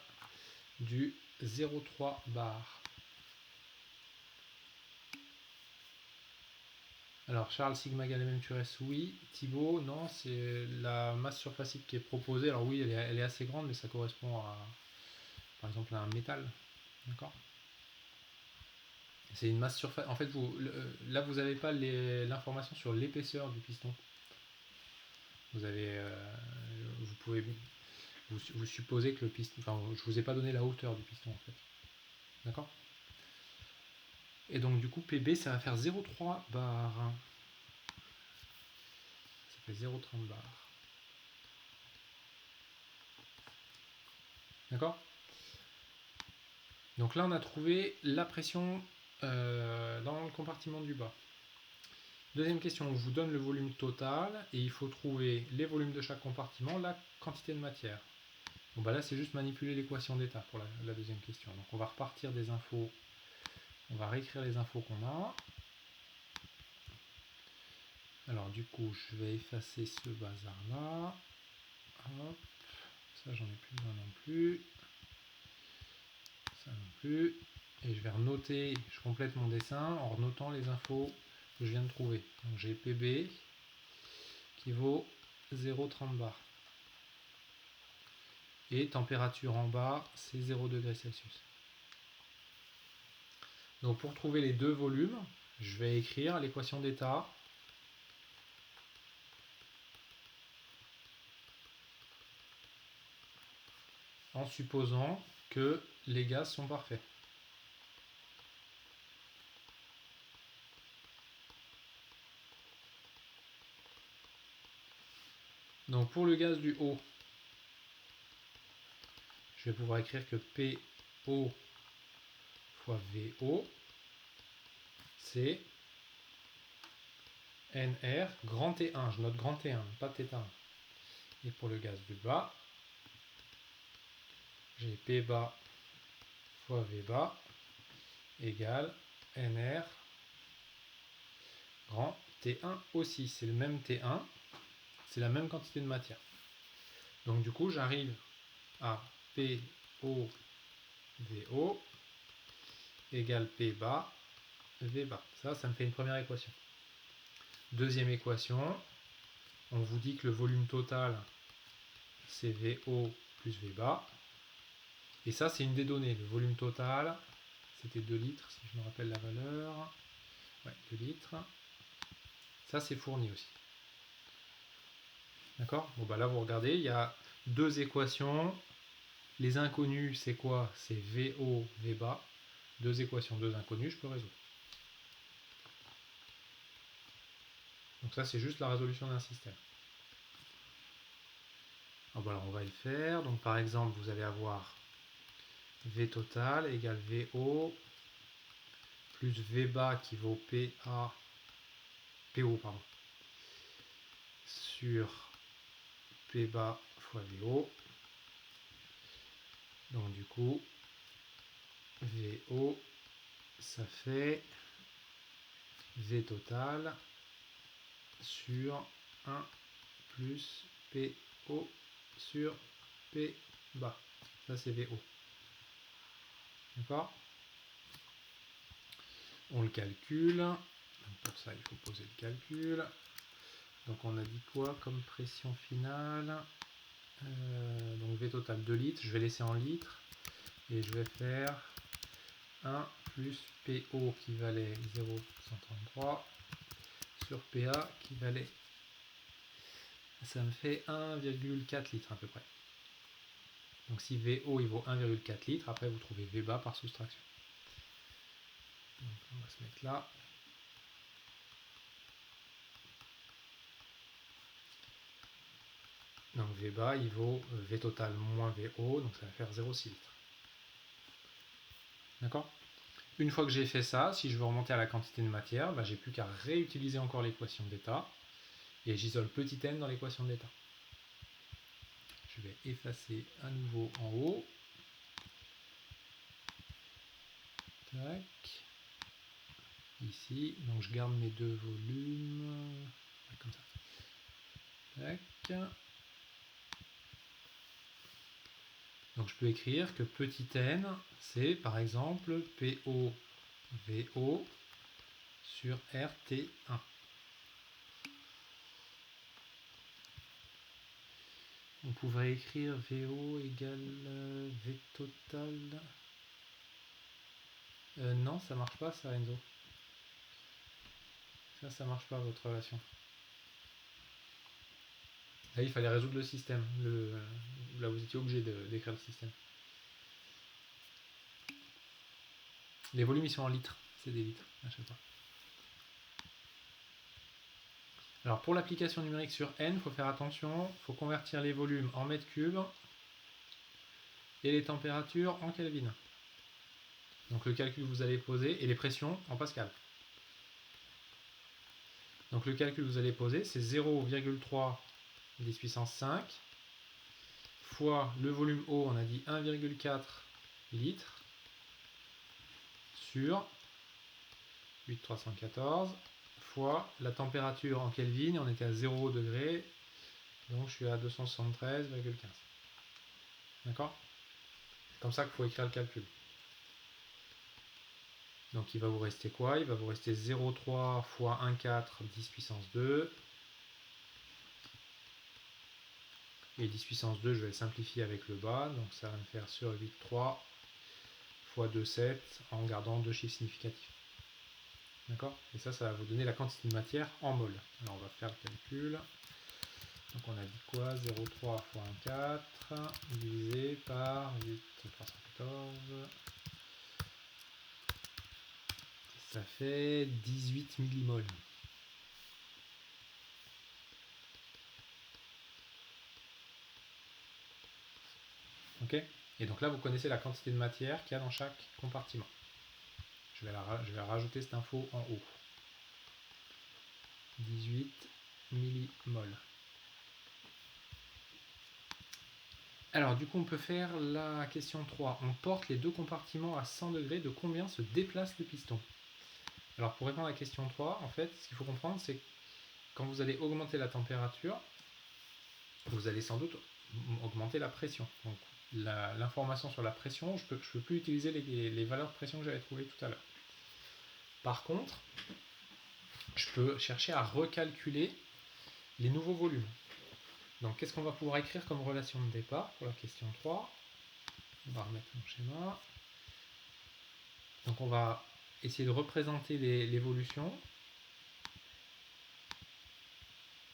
du 0,3 bar. Alors Charles, sigma égale MM sur S, oui. Thibaut, non, c'est la masse surfacique qui est proposée. Alors oui, elle est assez grande, mais ça correspond à, par exemple, à un métal. D'accord ? C'est une masse surface. En fait, là, vous n'avez pas l'information sur l'épaisseur du piston. Vous avez, vous pouvez, vous supposez que le piston. Enfin, je vous ai pas donné la hauteur du piston en fait. D'accord ? Et donc du coup, PB, ça va faire 0,3 bar. Ça fait 0,30 bar. D'accord? Donc là, on a trouvé la pression dans le compartiment du bas. Deuxième question, on vous donne le volume total et il faut trouver les volumes de chaque compartiment, la quantité de matière. Bon, bah là, c'est juste manipuler l'équation d'état pour la deuxième question. Donc on va repartir des infos, on va réécrire les infos qu'on a. Alors du coup, je vais effacer ce bazar-là. Hop, ça j'en ai plus besoin non plus. Ça non plus. Et je vais renoter, je complète mon dessin en renotant les infos que je viens de trouver. Donc j'ai PB qui vaut 0,30 bar. Et température en bas, c'est 0 degrés Celsius. Donc pour trouver les deux volumes, je vais écrire l'équation d'état. En supposant que les gaz sont parfaits. Donc pour le gaz du haut, je vais pouvoir écrire que PO fois VO, c'est NR grand T1. Je note grand T1, pas T1. Et pour le gaz du bas, j'ai P bas fois V bas égale NR grand T1 aussi. C'est le même T1, c'est la même quantité de matière. Donc du coup, j'arrive à PO VO égale P bas V bas. Ça me fait une première équation. Deuxième équation, on vous dit que le volume total, c'est VO plus V bas. Et ça, c'est une des données. Le volume total, c'était 2 litres, si je me rappelle la valeur. Ouais, 2 litres. Ça, c'est fourni aussi. D'accord? Bon, bah là, vous regardez, il y a deux équations. Les inconnus, c'est quoi? C'est VO, V bas. Deux équations, deux inconnus, je peux résoudre. Donc ça, c'est juste la résolution d'un système. Alors, on va le faire. Donc par exemple, vous allez avoir V total égale VO plus V bas qui vaut PO pardon, sur P bas fois VO. Donc du coup, VO, ça fait V total sur 1 plus PO sur P bas. Ça c'est VO. D'accord? On le calcule. Donc pour ça, il faut poser le calcul. Donc on a dit quoi comme pression finale? Donc V total 2 litres. Je vais laisser en litres. Et je vais faire 1 plus PO qui valait 0,133 sur PA qui valait... Ça me fait 1,4 litres à peu près. Donc si VO il vaut 1,4 litres, après vous trouvez V bas par soustraction. Donc on va se mettre là. Donc V bas il vaut V total moins VO, donc ça va faire 0,6 litres. D'accord? Une fois que j'ai fait ça, si je veux remonter à la quantité de matière, j'ai plus qu'à réutiliser encore l'équation d'état et j'isole petit n dans l'équation d'état. Je vais effacer à nouveau en haut. Tac. Ici, donc je garde mes deux volumes. Comme ça. Tac. Donc je peux écrire que petit n, c'est par exemple PO VO sur RT1. On pourrait écrire VO égale V total. Non, ça marche pas ça, Enzo. Ça marche pas votre relation. Là, il fallait résoudre le système. Là, vous étiez obligé d'écrire le système. Les volumes, ils sont en litres. C'est des litres à chaque fois. Alors, pour l'application numérique sur N, il faut faire attention. Il faut convertir les volumes en mètres cubes. et les températures en Kelvin. Donc le calcul que vous allez poser, et les pressions en Pascal. Donc le calcul que vous allez poser, c'est 0,3 10 puissance 5 fois le volume eau, on a dit 1,4 litres, sur 8314 fois la température en Kelvin, on était à 0 degré, donc je suis à 273,15. D'accord? C'est comme ça qu'il faut écrire le calcul. Donc il va vous rester quoi? Il va vous rester 0,3 fois 1,4 10 puissance 2. Et 10 puissance 2, je vais le simplifier avec le bas, donc ça va me faire sur 8,3 fois 2,7 en gardant deux chiffres significatifs. D'accord? Et ça va vous donner la quantité de matière en mol. Alors on va faire le calcul. Donc on a dit quoi? 0,3 fois 1,4 divisé par 8,314. Ça fait 18 millimoles. Ok? Et donc là, vous connaissez la quantité de matière qu'il y a dans chaque compartiment. Je vais rajouter cette info en haut. 18 millimoles. Alors du coup, on peut faire la question 3. On porte les deux compartiments à 100 degrés. De combien se déplace le piston? Alors pour répondre à la question 3, en fait, ce qu'il faut comprendre, c'est que quand vous allez augmenter la température, vous allez sans doute augmenter la pression. Donc l'information sur la pression, je peux plus utiliser les valeurs de pression que j'avais trouvées tout à l'heure. Par contre, je peux chercher à recalculer les nouveaux volumes. Donc qu'est-ce qu'on va pouvoir écrire comme relation de départ pour la question 3? On va remettre mon schéma. Donc on va essayer de représenter l'évolution.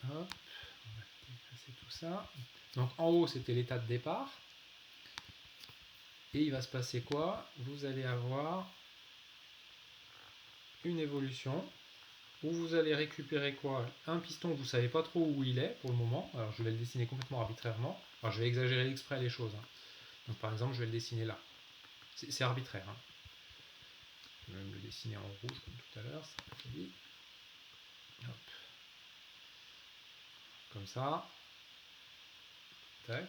Hop, on va effacer tout ça. Donc en haut, c'était l'état de départ. Et il va se passer quoi? Vous allez avoir une évolution où vous allez récupérer quoi? Un piston, vous ne savez pas trop où il est pour le moment. Alors je vais le dessiner complètement arbitrairement. Alors je vais exagérer exprès les choses. Donc par exemple, je vais le dessiner là. C'est arbitraire. Je vais même le dessiner en rouge comme tout à l'heure. Ça va être joli. Hop. Comme ça. Tac.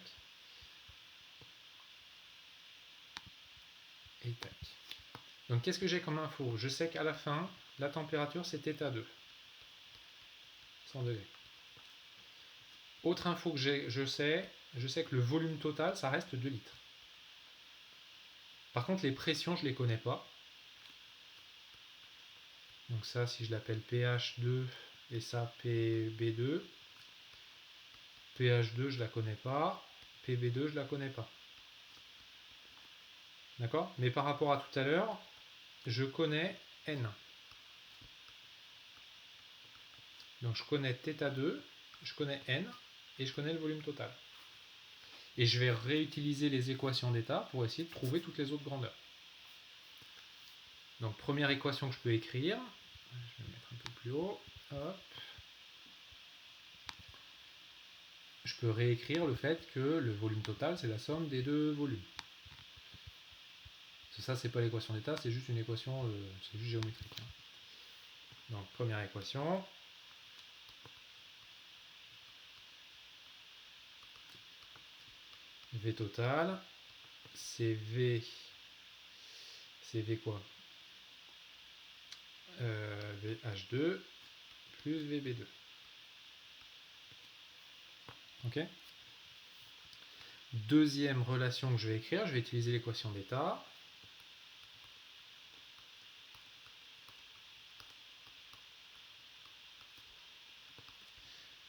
Et tac. Donc qu'est-ce que j'ai comme info? Je sais qu'à la fin, la température c'est θ2. 100 degrés. Autre info que je sais que le volume total, ça reste 2 litres. Par contre, les pressions, je ne les connais pas. Donc ça, si je l'appelle pH2 et ça PB2, pH2, je ne la connais pas. PB2, je ne la connais pas. D'accord? Mais par rapport à tout à l'heure, je connais N. Donc je connais θ2, je connais N, et je connais le volume total. Et je vais réutiliser les équations d'état pour essayer de trouver toutes les autres grandeurs. Donc première équation que je peux écrire, je vais mettre un peu plus haut, hop. Je peux réécrire le fait que le volume total c'est la somme des deux volumes. Ça c'est pas l'équation d'état, c'est juste une équation, c'est juste géométrique. Donc première équation. V total, c'est V quoi? VH2 plus VB2. Ok? Deuxième relation que je vais écrire, je vais utiliser l'équation d'état.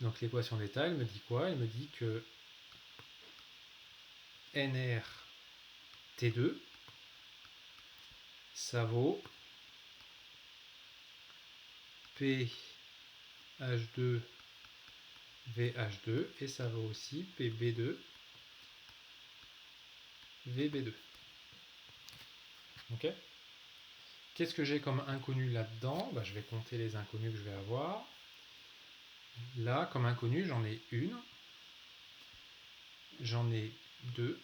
Donc l'équation d'état, elle me dit quoi? Elle me dit que NR T2, ça vaut PH2 VH2 et ça vaut aussi PB2 VB2. Ok? Qu'est-ce que j'ai comme inconnu là-dedans? Je vais compter les inconnus que je vais avoir. Là, comme inconnu, j'en ai une, j'en ai deux,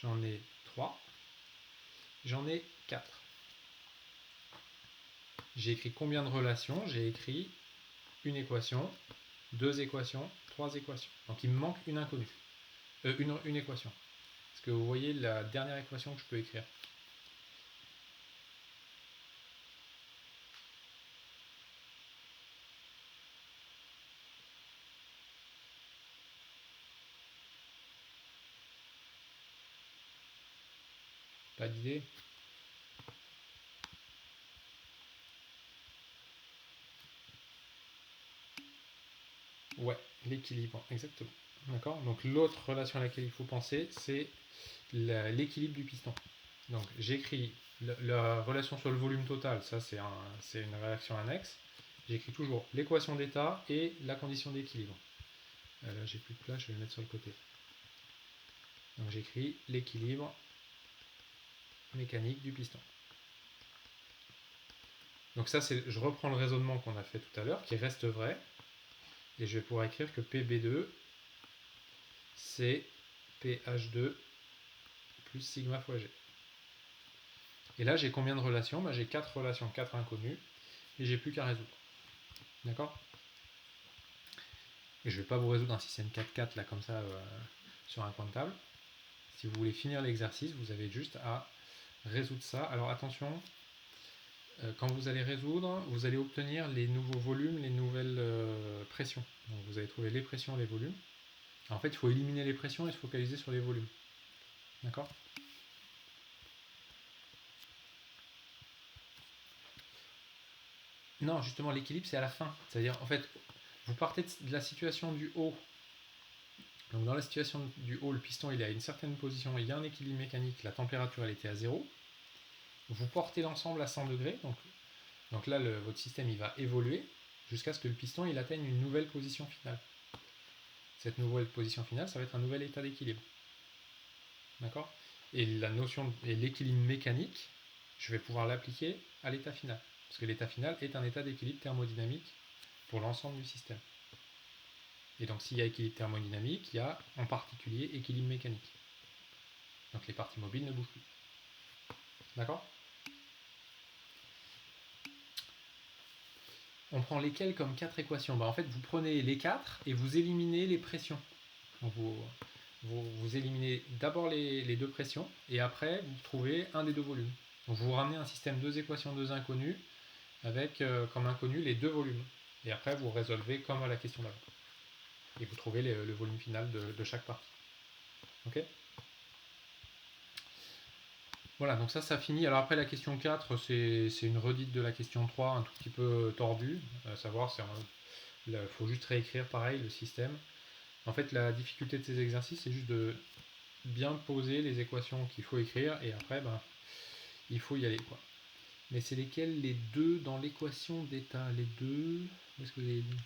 j'en ai 3, j'en ai 4. J'ai écrit combien de relations? J'ai écrit une équation, 2 équations, 3 équations. Donc il me manque une inconnue. Une équation. Est-ce que vous voyez la dernière équation que je peux écrire? Pas d'idée? Ouais, l'équilibre, exactement. D'accord? Donc l'autre relation à laquelle il faut penser, c'est l'équilibre du piston. Donc j'écris la relation sur le volume total, ça c'est une réaction annexe. J'écris toujours l'équation d'état et la condition d'équilibre. Là j'ai plus de place, je vais le mettre sur le côté. Donc j'écris l'équilibre mécanique du piston. Donc ça, je reprends le raisonnement qu'on a fait tout à l'heure, qui reste vrai, et je vais pouvoir écrire que PB2, c'est PH2 plus sigma fois G. Et là, j'ai combien de relations? J'ai 4 relations, 4 inconnues, et j'ai plus qu'à résoudre. D'accord? Et je ne vais pas vous résoudre un système 4-4 là comme ça sur un coin de table. Si vous voulez finir l'exercice, vous avez juste à résoudre ça. Alors attention, quand vous allez résoudre, vous allez obtenir les nouveaux volumes, les nouvelles pressions. Donc vous allez trouver les pressions, les volumes. En fait, il faut éliminer les pressions et se focaliser sur les volumes. D'accord? Non, justement, l'équilibre, c'est à la fin. C'est-à-dire, en fait, vous partez de la situation du haut. Donc dans la situation du haut, le piston il est à une certaine position, il y a un équilibre mécanique, la température elle était à 0. Vous portez l'ensemble à 100 degrés, donc là votre système il va évoluer jusqu'à ce que le piston il atteigne une nouvelle position finale. Cette nouvelle position finale, ça va être un nouvel état d'équilibre. D'accord? Et la notion et l'équilibre mécanique, je vais pouvoir l'appliquer à l'état final. Parce que l'état final est un état d'équilibre thermodynamique pour l'ensemble du système. Et donc s'il y a équilibre thermodynamique, il y a en particulier équilibre mécanique. Donc les parties mobiles ne bougent plus. D'accord? On prend lesquelles comme 4 équations? En fait, vous prenez les 4 et vous éliminez les pressions. Donc vous éliminez d'abord les 2 pressions et après vous trouvez un des 2 volumes. Donc vous ramenez un système 2 équations, 2 inconnues avec comme inconnu les 2 volumes. Et après vous résolvez comme à la question d'avant. Et vous trouvez le volume final de chaque partie. Ok? Voilà, donc ça finit. Alors après la question 4, c'est une redite de la question 3, un tout petit peu tordue. À savoir, il faut juste réécrire pareil le système. En fait, la difficulté de ces exercices, c'est juste de bien poser les équations qu'il faut écrire et après, il faut y aller, quoi. Mais c'est lesquels les deux dans l'équation d'état? Les deux... Où est-ce que vous avez dit?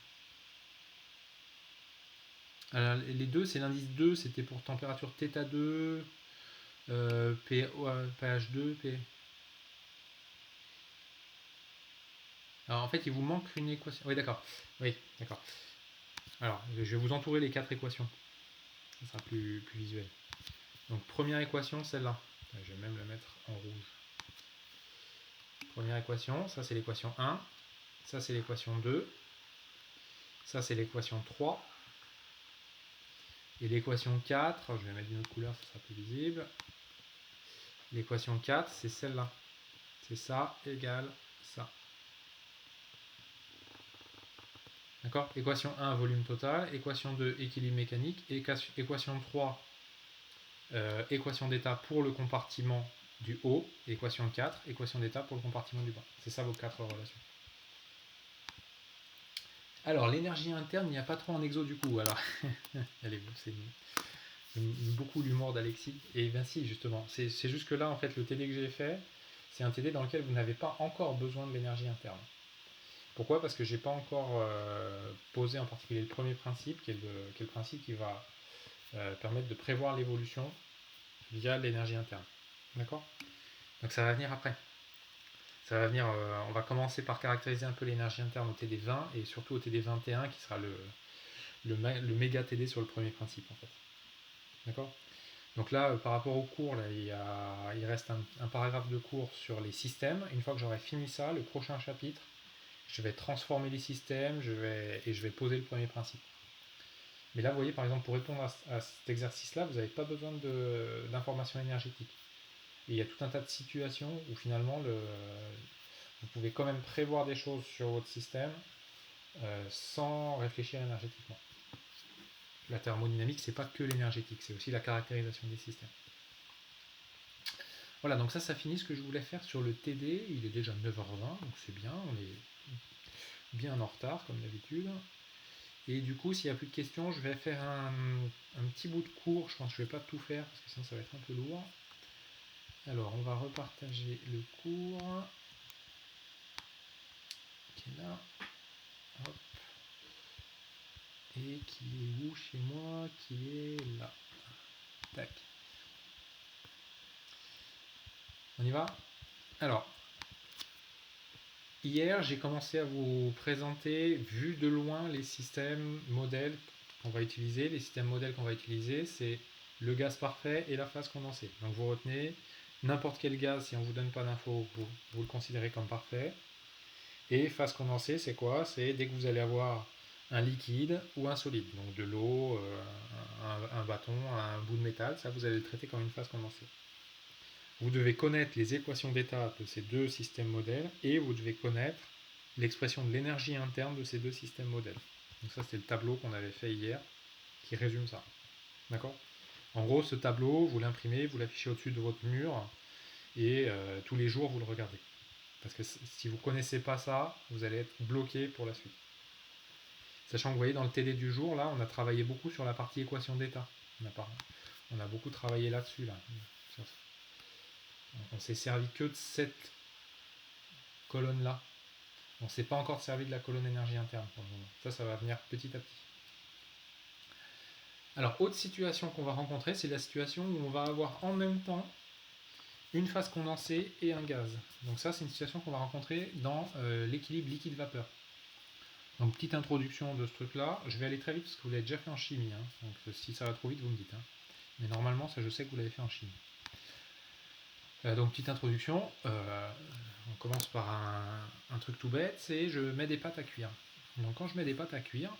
Alors, les deux, c'est l'indice 2, c'était pour température θ2, pH2, P... Alors en fait, il vous manque une équation. Oui, d'accord. Oui, d'accord. Alors, je vais vous entourer les 4 équations. Ça sera plus visuel. Donc, première équation, celle-là. Je vais même la mettre en rouge. Première équation, ça c'est l'équation 1. Ça c'est l'équation 2. Ça c'est l'équation 3. Et l'équation 4, je vais mettre d'une autre couleur, ça sera plus visible. L'équation 4, c'est celle-là. C'est ça égale ça. D'accord? Équation 1, volume total. Équation 2, équilibre mécanique. Équation 3, équation d'état pour le compartiment du haut. Équation 4, équation d'état pour le compartiment du bas. C'est ça vos 4 relations. Alors, l'énergie interne, il n'y a pas trop en exo du coup. Alors, c'est beaucoup l'humour d'Alexis. Et bien si, justement. C'est juste que là, en fait, le TD que j'ai fait, c'est un TD dans lequel vous n'avez pas encore besoin de l'énergie interne. Pourquoi? Parce que j'ai pas encore posé en particulier le premier principe, qui est le principe qui va permettre de prévoir l'évolution via l'énergie interne. D'accord? Donc ça va venir après. Ça va venir, on va commencer par caractériser un peu l'énergie interne au TD20 et surtout au TD21 qui sera le méga TD sur le premier principe en fait. D'accord? Donc là, par rapport au cours, là, il reste un paragraphe de cours sur les systèmes. Une fois que j'aurai fini ça, le prochain chapitre, je vais transformer les systèmes et je vais poser le premier principe. Mais là, vous voyez, par exemple, pour répondre à cet exercice-là, vous n'avez pas besoin d'informations énergétiques. Et il y a tout un tas de situations où finalement, vous pouvez quand même prévoir des choses sur votre système sans réfléchir énergétiquement. La thermodynamique, c'est pas que l'énergétique, c'est aussi la caractérisation des systèmes. Voilà, donc ça finit ce que je voulais faire sur le TD. Il est déjà 9h20, donc c'est bien, on est bien en retard comme d'habitude. Et du coup, s'il n'y a plus de questions, je vais faire un petit bout de cours. Je pense que je ne vais pas tout faire parce que sinon ça va être un peu lourd. Alors, on va repartager le cours. Qui est là. Hop. Et qui est où chez moi? Qui est là. Tac. On y va? Alors, hier, j'ai commencé à vous présenter, vu de loin, les systèmes modèles qu'on va utiliser. Les systèmes modèles qu'on va utiliser, c'est le gaz parfait et la phase condensée. Donc vous retenez, n'importe quel gaz, si on ne vous donne pas d'infos, vous le considérez comme parfait. Et phase condensée, c'est quoi? C'est dès que vous allez avoir un liquide ou un solide, donc de l'eau, un bâton, un bout de métal, ça vous allez le traiter comme une phase condensée. Vous devez connaître les équations d'état de ces deux systèmes modèles et vous devez connaître l'expression de l'énergie interne de ces deux systèmes modèles. Donc ça, c'est le tableau qu'on avait fait hier qui résume ça. D'accord? En gros, ce tableau, vous l'imprimez, vous l'affichez au-dessus de votre mur et tous les jours, vous le regardez. Parce que si vous ne connaissez pas ça, vous allez être bloqué pour la suite. Sachant que vous voyez, dans le TD du jour, là, on a travaillé beaucoup sur la partie équation d'état. On a beaucoup travaillé là-dessus. Là. On s'est servi que de cette colonne-là. On ne s'est pas encore servi de la colonne énergie interne pour le moment. Ça va venir petit à petit. Alors, autre situation qu'on va rencontrer, c'est la situation où on va avoir en même temps une phase condensée et un gaz. Donc ça, c'est une situation qu'on va rencontrer dans l'équilibre liquide-vapeur. Donc, petite introduction de ce truc-là. Je vais aller très vite parce que vous l'avez déjà fait en chimie. Hein. Donc, si ça va trop vite, vous me dites. Hein. Mais normalement, ça, je sais que vous l'avez fait en chimie. Donc, petite introduction. On commence par un truc tout bête, c'est je mets des pâtes à cuire. Donc, quand je mets des pâtes à cuire,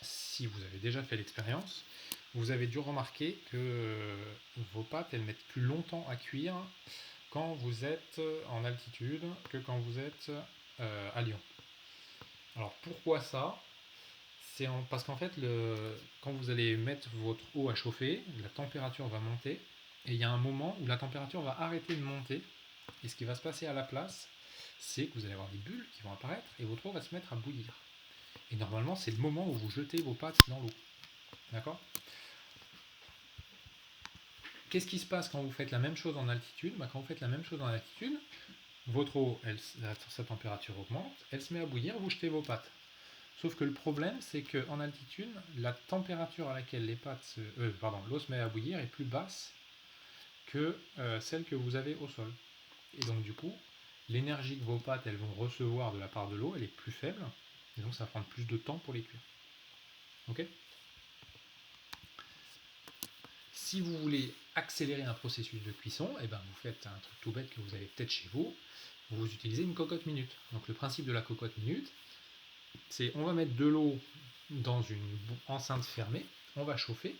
si vous avez déjà fait l'expérience, vous avez dû remarquer que vos pâtes, elles mettent plus longtemps à cuire quand vous êtes en altitude que quand vous êtes à Lyon. Alors pourquoi ça? Parce qu'en fait, quand vous allez mettre votre eau à chauffer, la température va monter, et il y a un moment où la température va arrêter de monter, et ce qui va se passer à la place, c'est que vous allez avoir des bulles qui vont apparaître, et votre eau va se mettre à bouillir. Et normalement, c'est le moment où vous jetez vos pâtes dans l'eau. D'accord? Qu'est-ce qui se passe quand vous faites la même chose en altitude? Quand vous faites la même chose en altitude, votre eau, sa température augmente, elle se met à bouillir, vous jetez vos pâtes. Sauf que le problème, c'est qu'en altitude, la température à laquelle l'eau se met à bouillir est plus basse que celle que vous avez au sol. Et donc du coup, l'énergie que vos pâtes elles vont recevoir de la part de l'eau, elle est plus faible, et donc ça va prendre plus de temps pour les cuire. Ok? Si vous voulez accélérer un processus de cuisson, vous faites un truc tout bête que vous avez peut-être chez vous, vous utilisez une cocotte minute. Donc le principe de la cocotte minute, c'est on va mettre de l'eau dans une enceinte fermée, on va chauffer.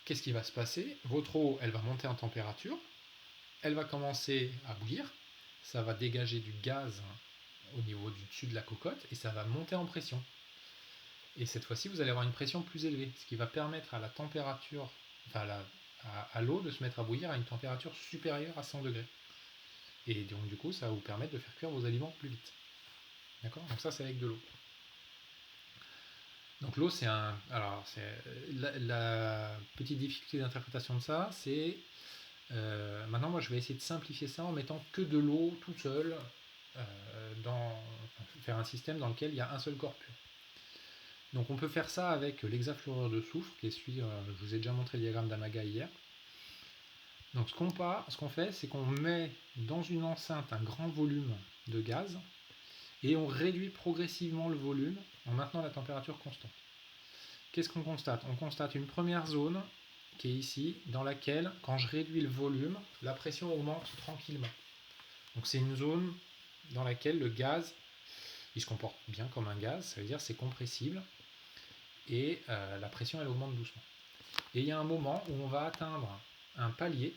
Qu'est-ce qui va se passer? Votre eau, elle va monter en température, elle va commencer à bouillir, ça va dégager du gaz au niveau du dessus de la cocotte et ça va monter en pression. Et cette fois-ci, vous allez avoir une pression plus élevée, ce qui va permettre à la température, à l'eau de se mettre à bouillir à une température supérieure à 100 degrés. Et donc du coup, ça va vous permettre de faire cuire vos aliments plus vite. D'accord? Donc ça, c'est avec de l'eau. Donc l'eau, c'est un... Alors, la petite difficulté d'interprétation de ça, c'est... maintenant, moi, je vais essayer de simplifier ça en mettant que de l'eau tout seul, faire un système dans lequel il y a un seul corps pur. Donc on peut faire ça avec l'hexafluorure de soufre, qui est celui, je vous ai déjà montré le diagramme d'Amaga hier. Donc ce qu'on fait, c'est qu'on met dans une enceinte un grand volume de gaz, et on réduit progressivement le volume en maintenant la température constante. Qu'est-ce qu'on constate? On constate une première zone qui est ici, dans laquelle, quand je réduis le volume, la pression augmente tranquillement. Donc c'est une zone dans laquelle le gaz, il se comporte bien comme un gaz, ça veut dire c'est compressible, et la pression elle augmente doucement. Et il y a un moment où on va atteindre un palier.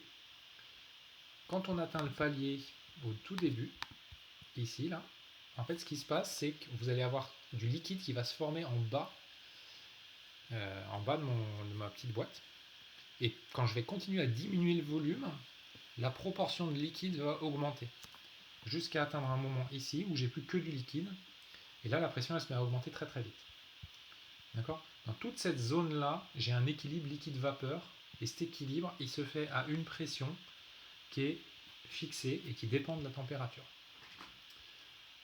Quand on atteint le palier au tout début, ici, là, en fait ce qui se passe, c'est que vous allez avoir du liquide qui va se former en bas de ma petite boîte. Et quand je vais continuer à diminuer le volume, la proportion de liquide va augmenter jusqu'à atteindre un moment ici où j'ai plus que du liquide. Et là, la pression elle se met à augmenter très très vite. D'accord ? Dans toute cette zone-là, j'ai un équilibre liquide-vapeur. Et cet équilibre, il se fait à une pression qui est fixée et qui dépend de la température.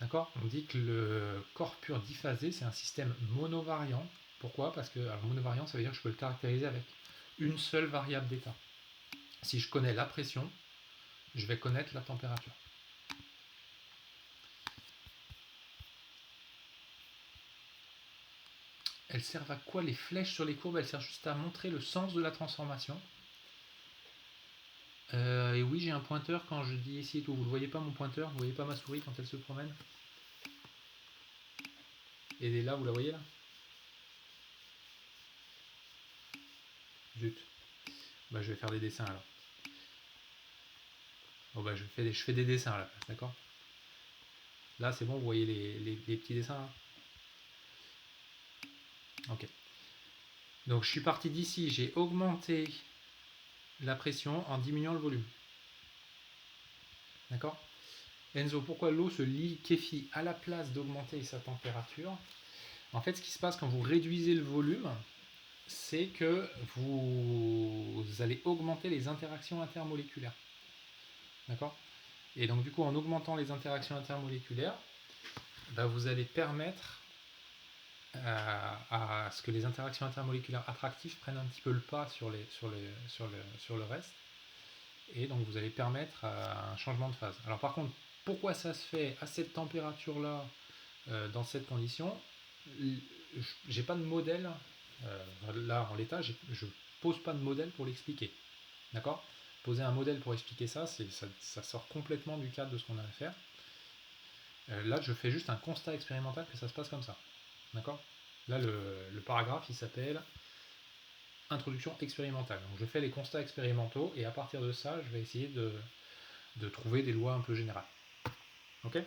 D'accord ? On dit que le corps pur diphasé, c'est un système monovariant. Pourquoi ? Parce que monovariant, ça veut dire que je peux le caractériser avec une seule variable d'état. Si je connais la pression, je vais connaître la température. Elles servent à quoi les flèches sur les courbes? Elles servent juste à montrer le sens de la transformation. Et oui, j'ai un pointeur quand je dis ici et tout. Vous ne voyez pas mon pointeur? Vous ne voyez pas ma souris quand elle se promène? Et là, vous la voyez là? Zut. Bah, je vais faire des dessins alors. Bon, bah, je fais des dessins à la place, d'accord? Là, c'est bon, vous voyez les petits dessins là? Ok. Donc, je suis parti d'ici, j'ai augmenté la pression en diminuant le volume. D'accord? Enzo, pourquoi l'eau se liquéfie à la place d'augmenter sa température? En fait, ce qui se passe quand vous réduisez le volume, c'est que vous allez augmenter les interactions intermoléculaires. D'accord? Et donc, du coup, en augmentant les interactions intermoléculaires, vous allez permettre à ce que les interactions intermoléculaires attractives prennent un petit peu le pas sur le reste. Et donc, vous allez permettre un changement de phase. Alors, par contre, pourquoi ça se fait à cette température-là, dans cette condition? J'ai pas de modèle. Là, en l'état, je pose pas de modèle pour l'expliquer. D'accord? Poser un modèle pour expliquer ça, ça sort complètement du cadre de ce qu'on a à faire. Là, je fais juste un constat expérimental que ça se passe comme ça. D'accord? Là, le paragraphe, il s'appelle Introduction expérimentale. Donc, je fais les constats expérimentaux et à partir de ça, je vais essayer de trouver des lois un peu générales. Ok?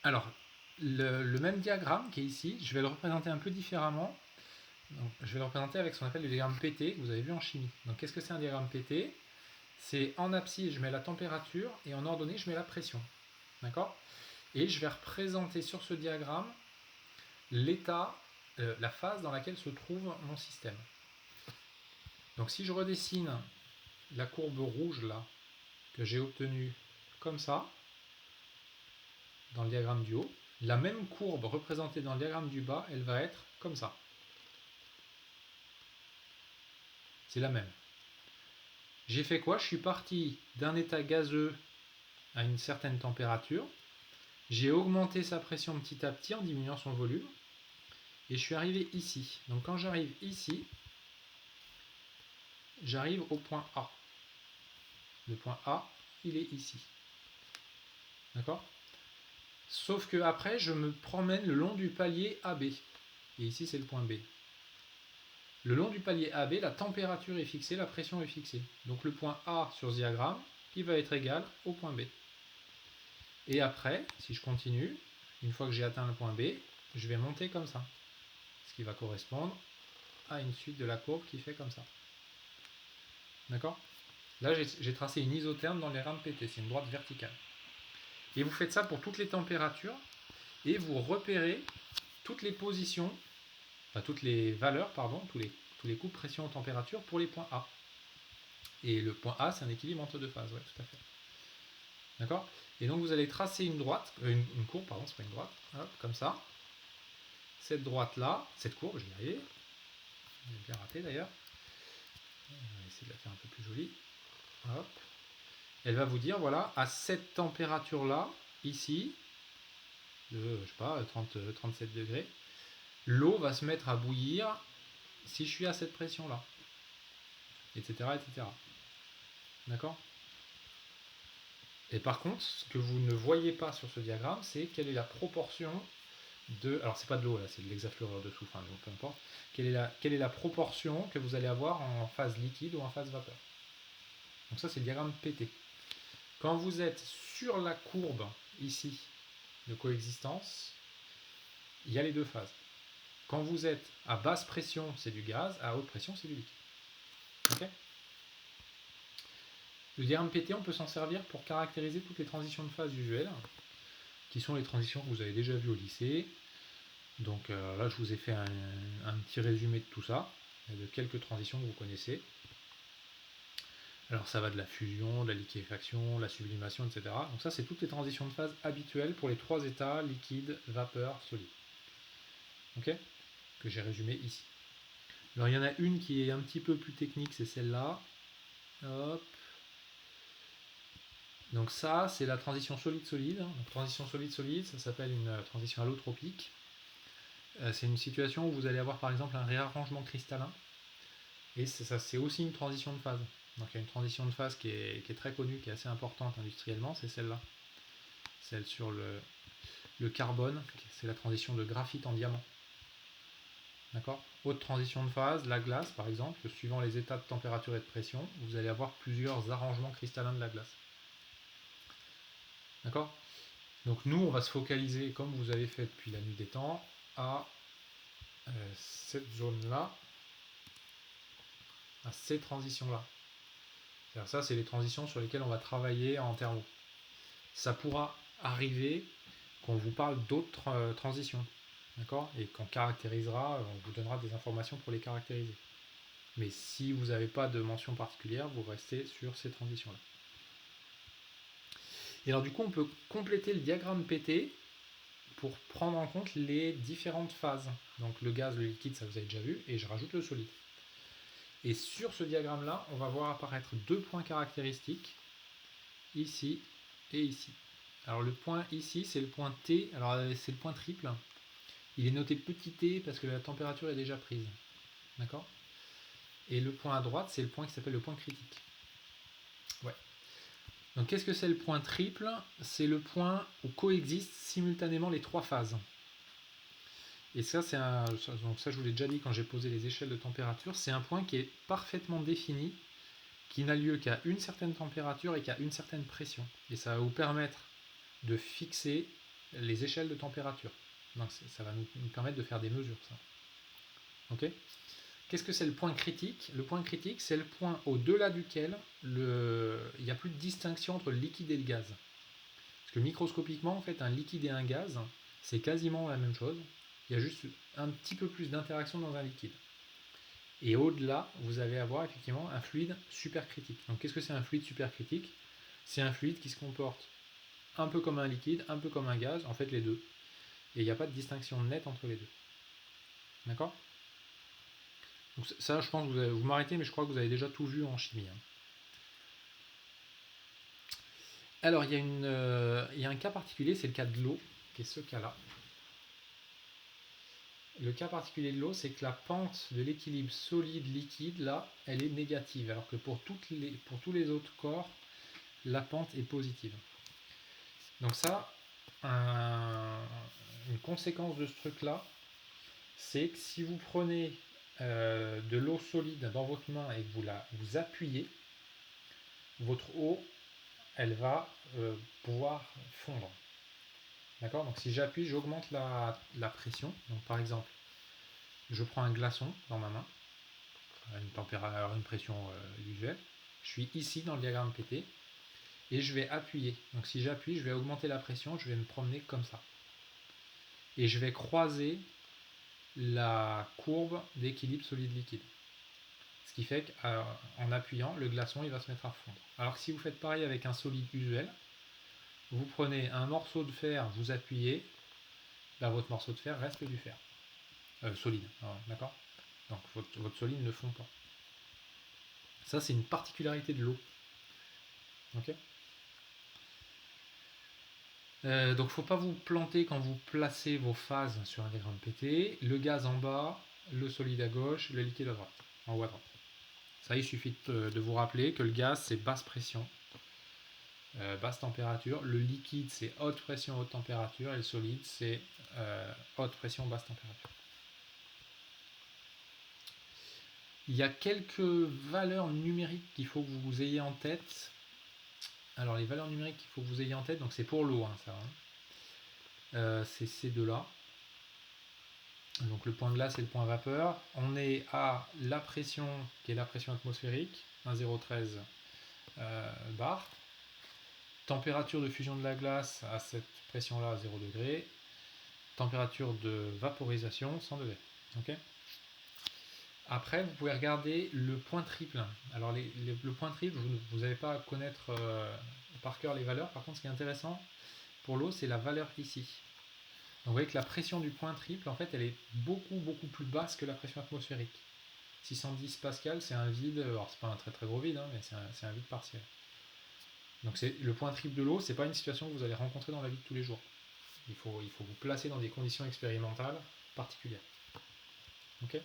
Alors, le même diagramme qui est ici, je vais le représenter un peu différemment. Donc, je vais le représenter avec ce qu'on appelle le diagramme PT, que vous avez vu en chimie. Donc, qu'est-ce que c'est un diagramme PT? C'est en abscisse, je mets la température et en ordonnée, je mets la pression. D'accord? Et je vais représenter sur ce diagramme l'état, la phase dans laquelle se trouve mon système. Donc, si je redessine la courbe rouge là, que j'ai obtenue comme ça, dans le diagramme du haut, la même courbe représentée dans le diagramme du bas, elle va être comme ça. C'est la même. J'ai fait quoi? Je suis parti d'un état gazeux à une certaine température. J'ai augmenté sa pression petit à petit en diminuant son volume. Et je suis arrivé ici. Donc quand j'arrive ici, j'arrive au point A. Le point A, il est ici. D'accord? Sauf que après, je me promène le long du palier AB. Et ici, c'est le point B. Le long du palier AB, la température est fixée, la pression est fixée. Donc le point A sur ce diagramme, il va être égal au point B. Et après, si je continue, une fois que j'ai atteint le point B, je vais monter comme ça. Ce qui va correspondre à une suite de la courbe qui fait comme ça. D'accord? Là, j'ai tracé une isotherme dans les rames PT, c'est une droite verticale. Et vous faites ça pour toutes les températures, et vous repérez toutes les positions, enfin toutes les valeurs, pardon, tous les coups de pression température pour les points A. Et le point A, c'est un équilibre entre deux phases, ouais, tout à fait. D'accord? Et donc vous allez tracer une droite, une courbe, pardon, c'est pas une droite, hop, comme ça. Cette droite-là, cette courbe, je vais y arriver. J'ai bien raté d'ailleurs. On va essayer de la faire un peu plus jolie. Hop. Elle va vous dire, voilà, à cette température-là, ici, de, je sais pas, 37 degrés, l'eau va se mettre à bouillir si je suis à cette pression-là, etc., etc. D'accord? Et par contre, ce que vous ne voyez pas sur ce diagramme, c'est quelle est la proportion de... Alors, c'est pas de l'eau, là, c'est de l'hexafluorure de soufre, enfin, peu importe. Quelle est la proportion que vous allez avoir en phase liquide ou en phase vapeur. Donc ça, c'est le diagramme PT. Quand vous êtes sur la courbe, ici, de coexistence, il y a les deux phases. Quand vous êtes à basse pression, c'est du gaz, à haute pression, c'est du liquide. Okay. Le diagramme PT, on peut s'en servir pour caractériser toutes les transitions de phase usuelles, qui sont les transitions que vous avez déjà vues au lycée. Donc là, je vous ai fait un petit résumé de tout ça, de quelques transitions que vous connaissez. Alors ça va de la fusion, de la liquéfaction, la sublimation, etc. Donc ça, c'est toutes les transitions de phase habituelles pour les trois états, liquide, vapeur, solide. Ok? Que j'ai résumé ici. Alors il y en a une qui est un petit peu plus technique, c'est celle-là. Hop. Donc ça, c'est la transition solide-solide. Donc transition solide-solide, ça s'appelle une transition allotropique. C'est une situation où vous allez avoir par exemple un réarrangement cristallin. Et ça, c'est aussi une transition de phase. Donc il y a une transition de phase qui est très connue, qui est assez importante industriellement, c'est celle-là. Celle sur le carbone, c'est la transition de graphite en diamant. D'accord? Autre transition de phase, la glace par exemple, suivant les états de température et de pression, vous allez avoir plusieurs arrangements cristallins de la glace. D'accord? Donc nous, on va se focaliser, comme vous avez fait depuis la nuit des temps, à cette zone-là, à ces transitions-là. Ça, c'est les transitions sur lesquelles on va travailler en interro. Ça pourra arriver qu'on vous parle d'autres transitions, d'accord? Et qu'on caractérisera, on vous donnera des informations pour les caractériser. Mais si vous n'avez pas de mention particulière, vous restez sur ces transitions-là. Et alors du coup, on peut compléter le diagramme PT pour prendre en compte les différentes phases. Donc le gaz, le liquide, ça vous avez déjà vu, et je rajoute le solide. Et sur ce diagramme-là, on va voir apparaître deux points caractéristiques, ici et ici. Alors le point ici, c'est le point T, alors c'est le point triple. Il est noté petit t parce que la température est déjà prise. D'accord? Et le point à droite, c'est le point qui s'appelle le point critique. Ouais. Donc qu'est-ce que c'est le point triple? C'est le point où coexistent simultanément les trois phases. Et ça, donc ça je vous l'ai déjà dit quand j'ai posé les échelles de température, c'est un point qui est parfaitement défini, qui n'a lieu qu'à une certaine température et qu'à une certaine pression. Et ça va vous permettre de fixer les échelles de température. Donc ça va nous permettre de faire des mesures, ça. Ok? Qu'est-ce que c'est le point critique? Le point critique, c'est le point au-delà duquel il n'y a plus de distinction entre le liquide et le gaz. Parce que microscopiquement, en fait, un liquide et un gaz, c'est quasiment la même chose. Il y a juste un petit peu plus d'interaction dans un liquide. Et au-delà, vous allez avoir effectivement un fluide supercritique. Donc qu'est-ce que c'est un fluide supercritique? C'est un fluide qui se comporte un peu comme un liquide, un peu comme un gaz, en fait les deux. Et il n'y a pas de distinction nette entre les deux. D'accord? Donc ça, je pense que vous m'arrêtez, mais je crois que vous avez déjà tout vu en chimie. Alors, il y a un cas particulier, c'est le cas de l'eau, qui est ce cas-là. Le cas particulier de l'eau, c'est que la pente de l'équilibre solide-liquide, là, elle est négative, alors que pour tous les autres corps, la pente est positive. Donc ça, une conséquence de ce truc-là, c'est que si vous prenez de l'eau solide dans votre main et que vous appuyez, votre eau, elle va pouvoir fondre. D'accord? Donc si j'appuie, j'augmente la pression. Donc par exemple, je prends un glaçon dans ma main, à une température, une pression usuelle. Je suis ici dans le diagramme PT et je vais appuyer. Donc si j'appuie, je vais augmenter la pression, je vais me promener comme ça. Et je vais croiser la courbe d'équilibre solide-liquide. Ce qui fait qu'en appuyant, le glaçon il va se mettre à fondre. Alors que si vous faites pareil avec un solide usuel, vous prenez un morceau de fer, vous appuyez, là votre morceau de fer reste du fer. Solide, d'accord? Donc votre solide ne fond pas. Ça c'est une particularité de l'eau. Ok? Donc il ne faut pas vous planter quand vous placez vos phases sur un diagramme PT. Le gaz en bas, le solide à gauche, le liquide à droite, en haut à droite. Ça, il suffit de vous rappeler que le gaz, c'est basse pression, basse température. Le liquide, c'est haute pression, haute température. Et le solide, c'est haute pression, basse température. Il y a quelques valeurs numériques qu'il faut que vous ayez en tête. Alors, les valeurs numériques qu'il faut que vous ayez en tête, donc c'est pour l'eau, hein, ça. C'est ces deux-là. Donc le point de glace et le point vapeur. On est à la pression, qui est la pression atmosphérique, 1,013 bar. Température de fusion de la glace à cette pression-là, à 0 degré. Température de vaporisation, 100 degrés. Okay. Après, vous pouvez regarder le point triple. Alors le point triple, vous n'avez pas à connaître par cœur les valeurs. Par contre, ce qui est intéressant pour l'eau, c'est la valeur ici. Donc, vous voyez que la pression du point triple, en fait, elle est beaucoup plus basse que la pression atmosphérique. 610 pascal, c'est un vide, alors c'est pas un très gros vide, hein, mais c'est un vide partiel. Donc le point triple de l'eau, c'est pas une situation que vous allez rencontrer dans la vie de tous les jours. Il faut vous placer dans des conditions expérimentales particulières. Ok.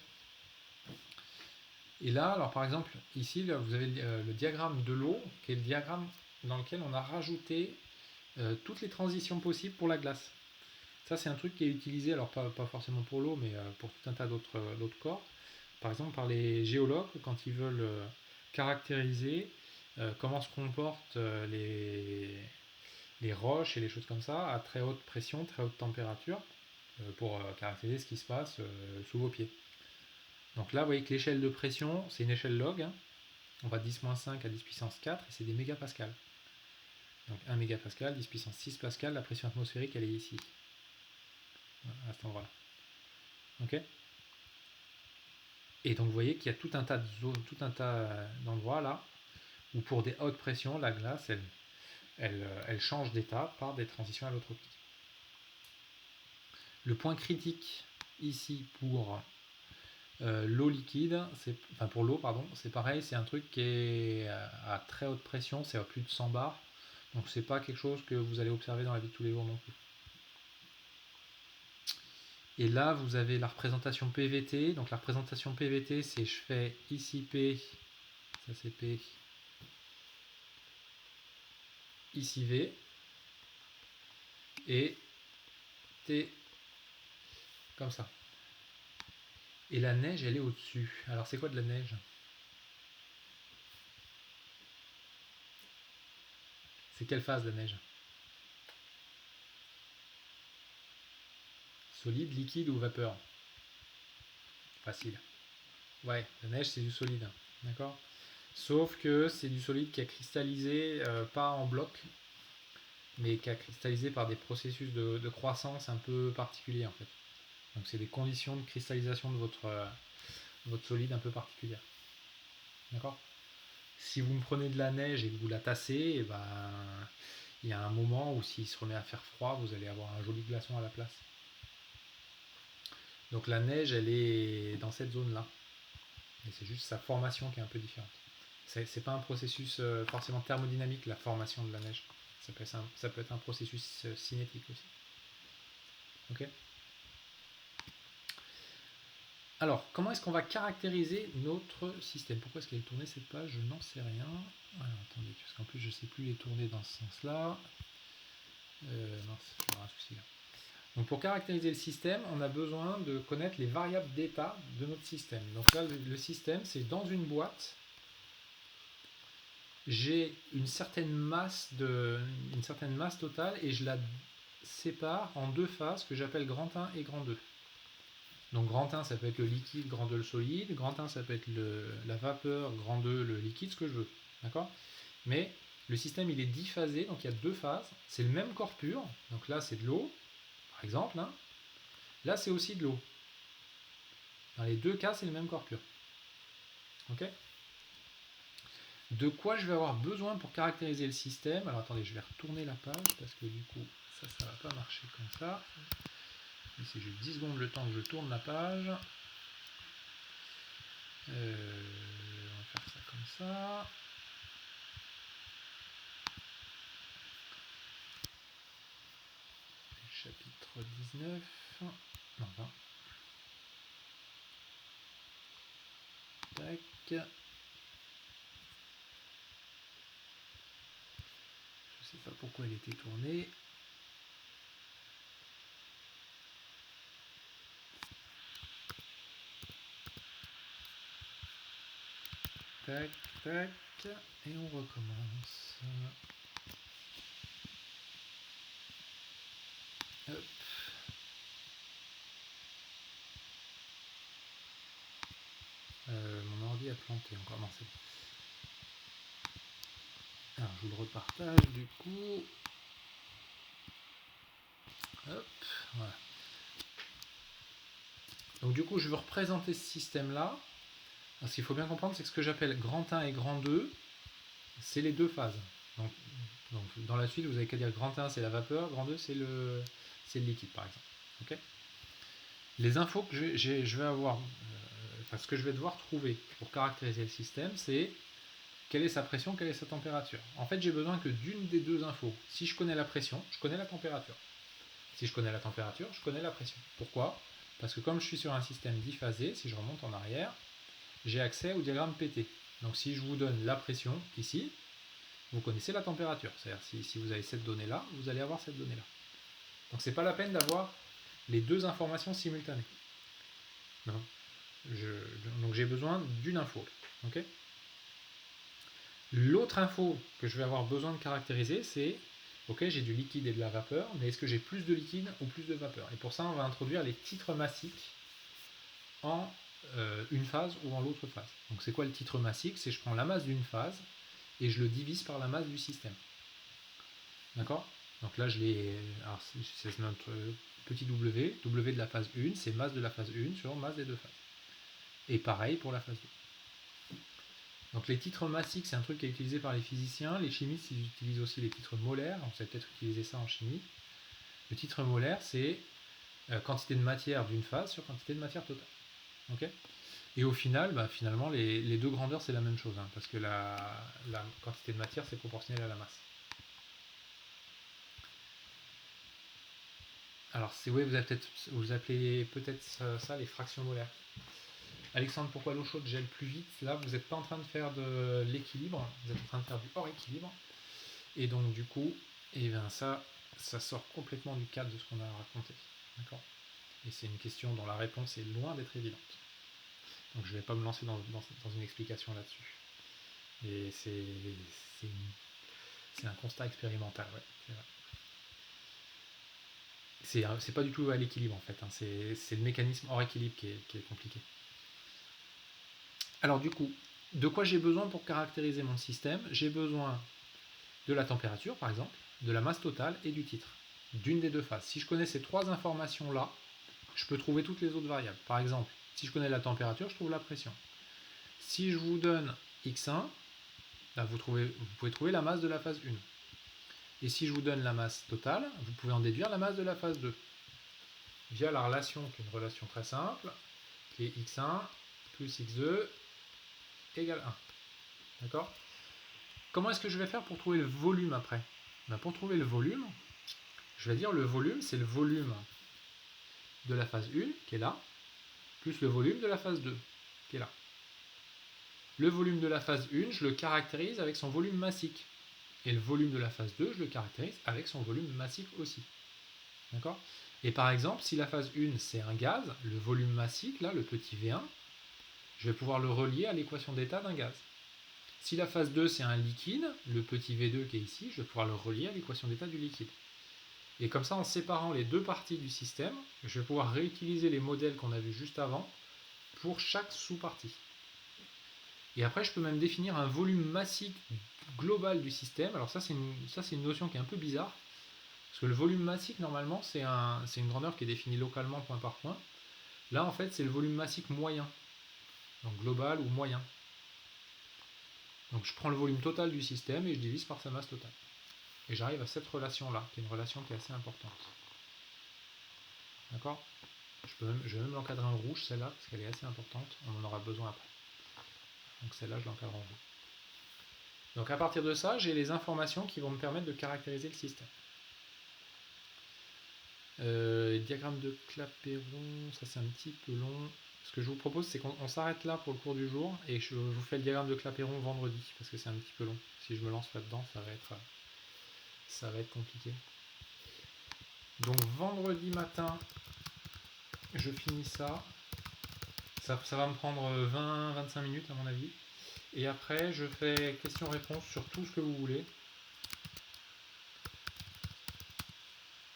Et là, alors par exemple, ici, là, vous avez le diagramme de l'eau, qui est le diagramme dans lequel on a rajouté toutes les transitions possibles pour la glace. Ça, c'est un truc qui est utilisé, alors pas forcément pour l'eau, mais pour tout un tas d'autres corps. Par exemple, par les géologues, quand ils veulent caractériser comment se comportent les roches et les choses comme ça, à très haute pression, très haute température, pour caractériser ce qui se passe sous vos pieds. Donc là, vous voyez que l'échelle de pression, c'est une échelle log. Hein. On va de 10-5 à 10 puissance 4, et c'est des mégapascales. Donc 1 mégapascal, 10 puissance 6 pascal, la pression atmosphérique, elle est ici. À cet endroit-là. Ok. Et donc vous voyez qu'il y a tout un tas de zones, tout un tas d'endroits là, où pour des hautes pressions, la glace, elle change d'état par des transitions allotropiques. Le point critique ici pour l'eau liquide, enfin pour l'eau, pardon, c'est pareil, c'est un truc qui est à très haute pression, c'est à plus de 100 bars, donc c'est pas quelque chose que vous allez observer dans la vie de tous les jours non plus. Et là, vous avez la représentation PVT. Donc la représentation PVT, c'est je fais ici P, ça c'est P, ici V, et T comme ça. Et la neige, elle est au-dessus. Alors c'est quoi de la neige? C'est quelle phase la neige? Solide, liquide ou vapeur? Facile. Ouais, la neige c'est du solide. D'accord? Sauf que c'est du solide qui a cristallisé, pas en bloc, mais qui a cristallisé par des processus de croissance un peu particuliers en fait. Donc c'est des conditions de cristallisation de votre solide un peu particulières. D'accord? Si vous me prenez de la neige et que vous la tassez, et ben, il y a un moment où s'il se remet à faire froid, vous allez avoir un joli glaçon à la place. Donc la neige, elle est dans cette zone-là. Et c'est juste sa formation qui est un peu différente. C'est pas un processus forcément thermodynamique, la formation de la neige. Ça peut être un processus cinétique aussi. Ok. Alors, comment est-ce qu'on va caractériser notre système? Pourquoi est-ce qu'elle est tournée cette page? Je n'en sais rien. Alors, attendez, parce qu'en plus, je ne sais plus les tourner dans ce sens-là. Non, c'est un souci là. Donc, pour caractériser le système, on a besoin de connaître les variables d'état de notre système. Donc là, le système, c'est dans une boîte. J'ai une certaine masse totale et je la sépare en deux phases que j'appelle grand 1 et grand 2. Donc grand 1 ça peut être le liquide, grand 2 le solide, grand 1 ça peut être la vapeur, grand 2 le liquide, ce que je veux. D'accord? Mais le système il est diphasé, donc il y a deux phases. C'est le même corps pur, donc là c'est de l'eau, par exemple. Hein. Là c'est aussi de l'eau. Dans les deux cas c'est le même corps pur. Ok? De quoi je vais avoir besoin pour caractériser le système? Alors attendez, je vais retourner la page parce que du coup ça va pas marcher comme ça. Ici j'ai 10 secondes le temps que je tourne la page. On va faire ça comme ça. Chapitre 19. Non, 20. tac. Je sais pas pourquoi elle était tournée. Tac, tac. Et on recommence. Hop. Mon ordi a planté encore. Non, c'est bon. Alors, je vous le repartage du coup. Hop, voilà. Donc du coup, je veux représenter ce système-là. Ce qu'il faut bien comprendre, c'est que ce que j'appelle grand 1 et grand 2, c'est les deux phases. Donc, dans la suite, vous n'avez qu'à dire grand 1, c'est la vapeur, grand 2, c'est le liquide, par exemple. Okay, les infos que je vais avoir, ce que je vais devoir trouver pour caractériser le système, c'est quelle est sa pression, quelle est sa température. En fait, j'ai besoin que d'une des deux infos. Si je connais la pression, je connais la température. Si je connais la température, je connais la pression. Pourquoi ? Parce que comme je suis sur un système diphasé, si je remonte en arrière, j'ai accès au diagramme PT. Donc si je vous donne la pression ici, vous connaissez la température. C'est-à-dire si vous avez cette donnée-là, vous allez avoir cette donnée-là. Donc c'est pas la peine d'avoir les deux informations simultanées. Non. Donc j'ai besoin d'une info. Okay, l'autre info que je vais avoir besoin de caractériser, c'est ok, j'ai du liquide et de la vapeur, mais est-ce que j'ai plus de liquide ou plus de vapeur? Et pour ça, on va introduire les titres massiques en une phase ou en l'autre phase. Donc c'est quoi le titre massique? C'est je prends la masse d'une phase et je le divise par la masse du système. D'accord? Donc là, c'est notre petit W. W de la phase 1, c'est masse de la phase 1 sur masse des deux phases. Et pareil pour la phase 2. Donc les titres massiques, c'est un truc qui est utilisé par les physiciens. Les chimistes, ils utilisent aussi les titres molaires. Vous avez peut-être utilisé ça en chimie. Le titre molaire, c'est quantité de matière d'une phase sur quantité de matière totale. Okay, et au final, finalement, les deux grandeurs, c'est la même chose, parce que la quantité de matière, c'est proportionnel à la masse. Alors, oui, vous appelez peut-être ça les fractions molaires. Alexandre, pourquoi l'eau chaude gèle plus vite? Là, vous n'êtes pas en train de faire de l'équilibre, vous êtes en train de faire du hors équilibre. Et donc, du coup, ça sort complètement du cadre de ce qu'on a raconté. D'accord? Et c'est une question dont la réponse est loin d'être évidente. Donc, je ne vais pas me lancer dans une explication là-dessus. Et c'est un constat expérimental, ouais, c'est vrai. C'est pas du tout à l'équilibre en fait, c'est le mécanisme hors équilibre qui est compliqué. Alors du coup, de quoi j'ai besoin pour caractériser mon système? J'ai besoin de la température par exemple, de la masse totale et du titre, d'une des deux phases. Si je connais ces trois informations là, je peux trouver toutes les autres variables. Par exemple, si je connais la température, je trouve la pression. Si je vous donne x1, là, vous pouvez trouver la masse de la phase 1. Et si je vous donne la masse totale, vous pouvez en déduire la masse de la phase 2. Via la relation, qui est une relation très simple, qui est x1 plus x2 égale 1. D'accord? Comment est-ce que je vais faire pour trouver le volume après? Pour trouver le volume, je vais dire le volume, c'est le volume de la phase 1, qui est là, plus le volume de la phase 2, qui est là. Le volume de la phase 1, je le caractérise avec son volume massique. Et le volume de la phase 2, je le caractérise avec son volume massique aussi. D'accord? Et par exemple, si la phase 1 c'est un gaz, le volume massique, là, le petit V1, je vais pouvoir le relier à l'équation d'état d'un gaz. Si la phase 2 c'est un liquide, le petit V2 qui est ici, je vais pouvoir le relier à l'équation d'état du liquide. Et comme ça, en séparant les deux parties du système, je vais pouvoir réutiliser les modèles qu'on a vus juste avant pour chaque sous-partie. Et après, je peux même définir un volume massique global du système. Alors ça, c'est une notion qui est un peu bizarre, parce que le volume massique, normalement, c'est une grandeur qui est définie localement point par point. Là, en fait, c'est le volume massique moyen, donc global ou moyen. Donc je prends le volume total du système et je divise par sa masse totale. Et j'arrive à cette relation-là, qui est une relation qui est assez importante. D'accord? Je vais même l'encadrer en rouge, celle-là, parce qu'elle est assez importante. On en aura besoin après. Donc celle-là, je l'encadre en rouge. Donc à partir de ça, j'ai les informations qui vont me permettre de caractériser le système. Diagramme de Clapeyron, ça c'est un petit peu long. ce que je vous propose, c'est qu'on s'arrête là pour le cours du jour et je vous fais le diagramme de Clapeyron vendredi parce que c'est un petit peu long. Si je me lance là-dedans, ça va être compliqué. Donc vendredi matin, je finis ça. Ça va me prendre 20-25 minutes à mon avis. Et après, je fais questions-réponses sur tout ce que vous voulez.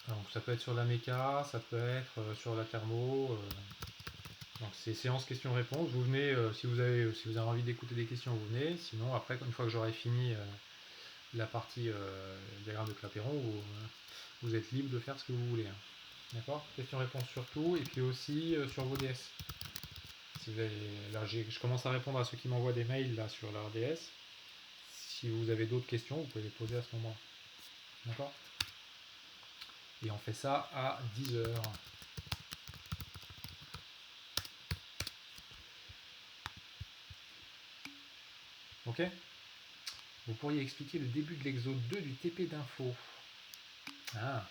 Donc ça peut être sur la méca, ça peut être sur la thermo. Donc c'est séance questions-réponses. Vous venez, si vous avez envie d'écouter des questions, vous venez. Sinon, après, une fois que j'aurai fini la partie diagramme de Clapeyron, vous êtes libre de faire ce que vous voulez. Hein. D'accord. Questions-réponses sur tout. Et puis aussi sur vos DS. Si vous avez, là, je commence à répondre à ceux qui m'envoient des mails là, sur leur DS. Si vous avez d'autres questions, vous pouvez les poser à ce moment-là. D'accord. Et on fait ça à 10h. Ok. Vous pourriez expliquer le début de l'exode 2 du TP d'info. Ah.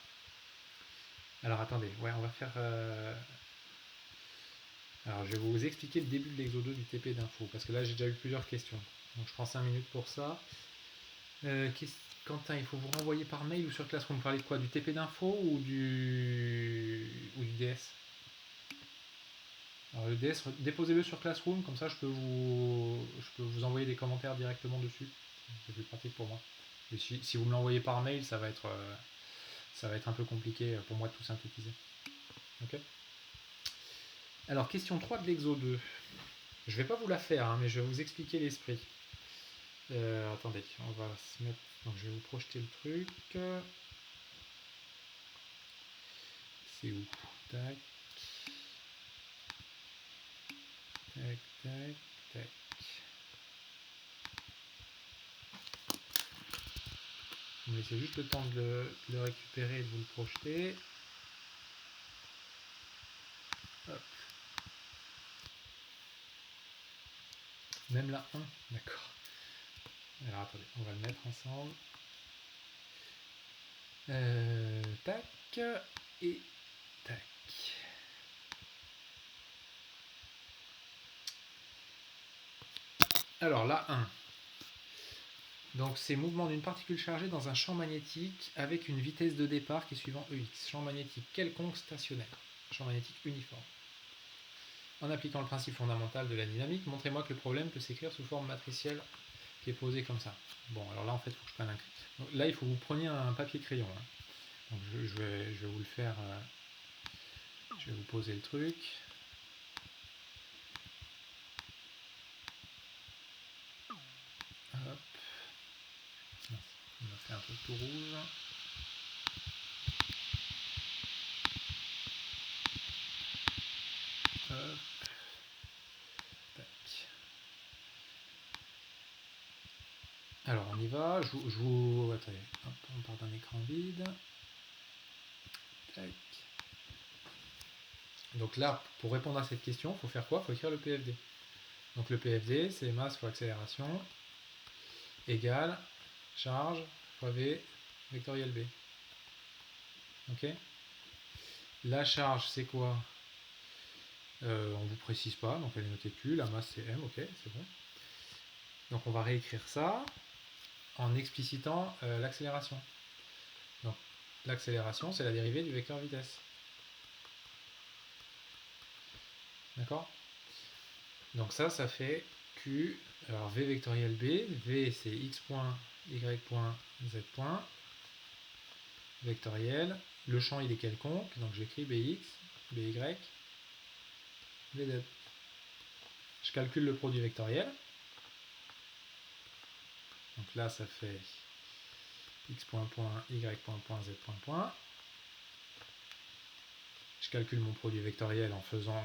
Alors attendez, ouais, on va faire... Alors je vais vous expliquer le début de l'exode 2 du TP d'info, parce que là j'ai déjà eu plusieurs questions. Donc je prends 5 minutes pour ça. Quentin, il faut vous renvoyer par mail ou sur Classroom. Vous parlez de quoi? Du TP d'info ou du DS? Alors le DS, déposez-le sur Classroom, comme ça je peux vous envoyer des commentaires directement dessus. C'est plus pratique pour moi. Et si vous me l'envoyez par mail, ça va être un peu compliqué pour moi de tout synthétiser. Ok. Alors question 3 de l'exo 2. Je vais pas vous la faire, hein, mais je vais vous expliquer l'esprit. Attendez, on va se mettre. Donc je vais vous projeter le truc. C'est où? Tac. Tac, tac, tac. Vous me laissez juste le temps de le récupérer et de vous le projeter. Hop. Même la 1, d'accord. Alors attendez, on va le mettre ensemble. Tac et tac. Alors la 1. Donc c'est mouvement d'une particule chargée dans un champ magnétique avec une vitesse de départ qui est suivant EX. Champ magnétique quelconque stationnaire. Champ magnétique uniforme. En appliquant le principe fondamental de la dynamique, montrez-moi que le problème peut s'écrire sous forme matricielle qui est posée comme ça. Bon, alors là en fait, il faut que je prenne un... Donc, là, il faut que vous preniez un papier crayon. Hein. Donc je vais vous le faire... je vais vous poser le truc. Hop. On va faire un peu tout rouge. Hop. Tac. Alors on y va. Je vous... Attendez. Hop, on part d'un écran vide. Tac. Donc là, pour répondre à cette question, il faut faire quoi? Il faut écrire le PFD. Donc le PFD, c'est masse fois accélération égale charge fois V vectoriel B. Ok. La charge, c'est quoi? On ne vous précise pas, donc elle est notée Q. La masse, c'est M. Ok, c'est bon. Donc on va réécrire ça en explicitant l'accélération. Donc l'accélération, c'est la dérivée du vecteur vitesse. D'accord? Donc ça fait Q, alors V vectoriel B, V c'est X point, Y point, Z point, vectoriel, le champ il est quelconque, donc j'écris BX, BY, VZ. Je calcule le produit vectoriel, donc là ça fait X point point, Y point point, Z point point. Je calcule mon produit vectoriel en faisant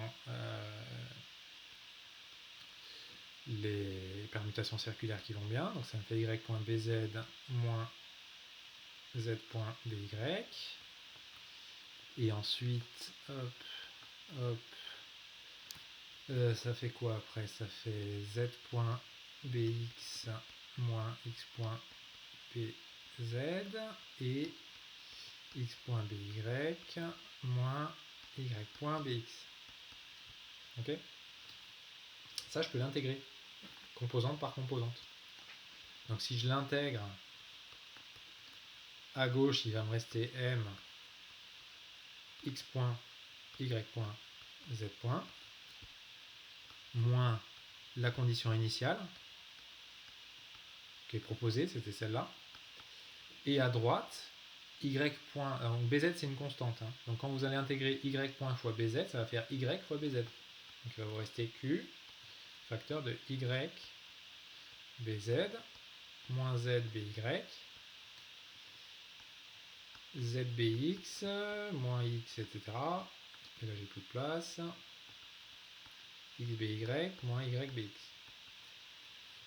les permutations circulaires qui vont bien. Donc ça me fait y.bz moins z.by. Et ensuite, hop, hop, ça fait quoi après? Ça fait z.bx moins x.bz et x.by moins y.bx. Ok? Ça, je peux l'intégrer, composante par composante. Donc si je l'intègre, à gauche, il va me rester m x point, y point, z point, moins la condition initiale, qui est proposée, c'était celle-là. Et à droite, y point, donc bz c'est une constante, hein. Donc quand vous allez intégrer y point fois bz, ça va faire y fois bz. Donc il va vous rester q, facteur de y bz, moins z by, zbx, moins x, etc. Et là j'ai plus de place. xby, moins ybx.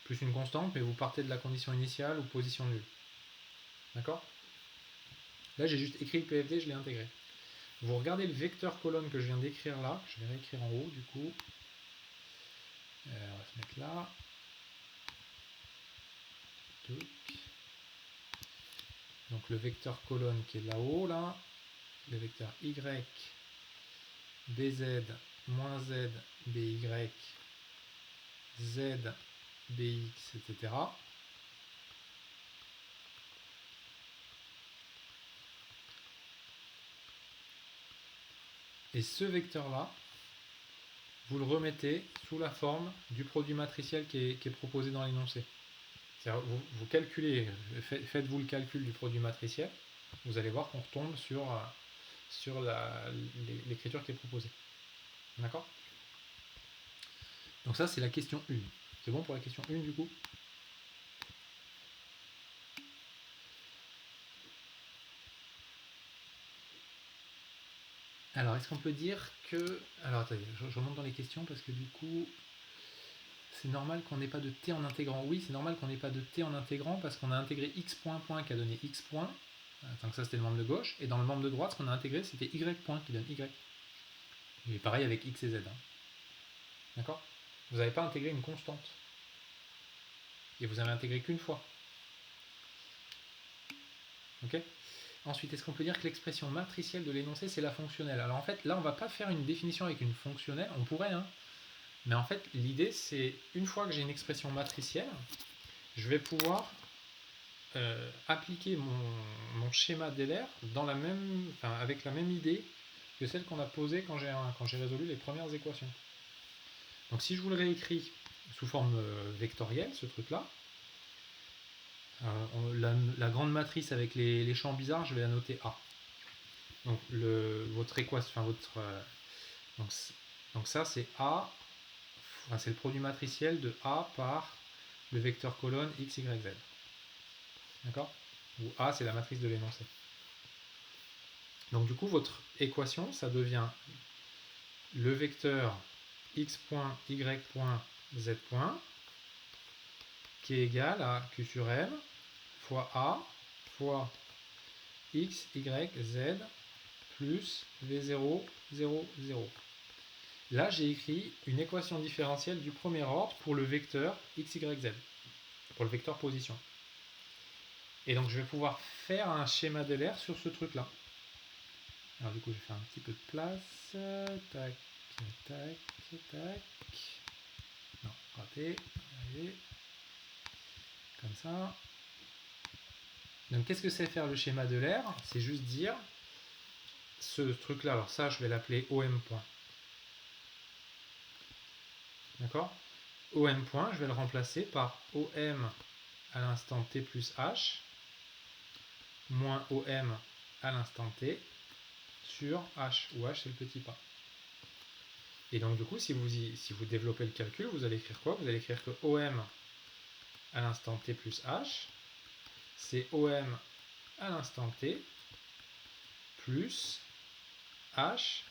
Plus une constante, mais vous partez de la condition initiale ou position nulle. D'accord? Là j'ai juste écrit le PFD, je l'ai intégré. Vous regardez le vecteur colonne que je viens d'écrire là, je vais réécrire en haut du coup. On va se mettre là. Donc le vecteur colonne qui est là-haut, là, le vecteur y, bz, moins z, by, z, bx, etc. Et ce vecteur-là, vous le remettez sous la forme du produit matriciel qui est proposé dans l'énoncé. Vous calculez, faites-vous le calcul du produit matriciel, vous allez voir qu'on retombe sur l'écriture qui est proposée. D'accord? Donc ça, c'est la question 1. C'est bon pour la question 1 du coup? Alors, est-ce qu'on peut dire que... Alors, attendez, je remonte dans les questions parce que du coup, c'est normal qu'on n'ait pas de t en intégrant. Oui, c'est normal qu'on n'ait pas de t en intégrant parce qu'on a intégré x point point qui a donné x point. Donc ça, c'était le membre de gauche. Et dans le membre de droite, ce qu'on a intégré, c'était y point qui donne y. Et pareil avec x et z. Hein. D'accord? Vous n'avez pas intégré une constante. Et vous avez intégré qu'une fois. Ok? Ensuite, est-ce qu'on peut dire que l'expression matricielle de l'énoncé, c'est la fonctionnelle? Alors en fait, là, on ne va pas faire une définition avec une fonctionnelle. On pourrait, hein. Mais en fait, l'idée, c'est, une fois que j'ai une expression matricielle, je vais pouvoir appliquer mon schéma d'Euler avec la même idée que celle qu'on a posée quand j'ai résolu les premières équations. Donc si je vous le réécris sous forme vectorielle, ce truc-là, la grande matrice avec les champs bizarres, je vais la noter A. Donc votre équation, donc ça c'est A, c'est le produit matriciel de A par le vecteur colonne x, y, z. D'accord? Où A c'est la matrice de l'énoncé. Donc du coup votre équation ça devient le vecteur x point, y point, z point qui est égal à q sur m fois A fois x, y, z plus v0, 0, 0. Là, j'ai écrit une équation différentielle du premier ordre pour le vecteur x, y, z, pour le vecteur position. Et donc, je vais pouvoir faire un schéma d'Euler sur ce truc-là. Alors, du coup, je vais faire un petit peu de place. Tac, tac, tac. Non, raté. Allez. Comme ça. Donc, qu'est-ce que c'est faire le schéma d'Euler? C'est juste dire ce truc-là. Alors, ça, je vais l'appeler OM point. D'accord? OM point, je vais le remplacer par OM à l'instant t plus h moins OM à l'instant t sur h, où h c'est le petit pas. Et donc du coup, si vous développez le calcul, vous allez écrire quoi? Vous allez écrire que OM à l'instant t plus h, c'est OM à l'instant t plus h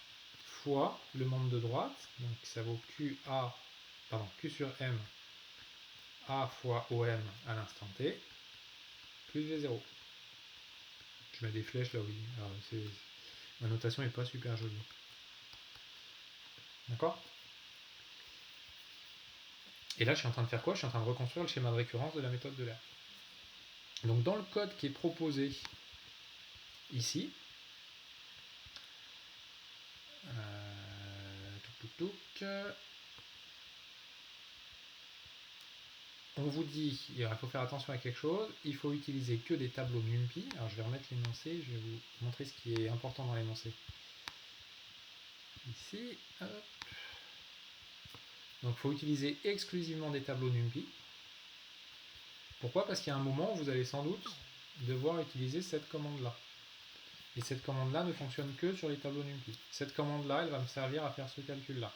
fois le membre de droite, donc ça vaut Q sur M A fois OM à l'instant t plus V0. Je mets des flèches là, oui. Alors, ma notation n'est pas super jolie. D'accord? Et là, je suis en train de faire quoi? Je suis en train de reconstruire le schéma de récurrence de la méthode d'Euler. Donc, dans le code qui est proposé ici, on vous dit, il faut faire attention à quelque chose, il faut utiliser que des tableaux NumPy. Alors je vais remettre l'énoncé, je vais vous montrer ce qui est important dans l'énoncé. Ici, hop. Donc il faut utiliser exclusivement des tableaux NumPy. Pourquoi? Parce qu'il y a un moment où vous allez sans doute devoir utiliser cette commande-là. Et cette commande-là ne fonctionne que sur les tableaux NumPy. Cette commande-là, elle va me servir à faire ce calcul-là.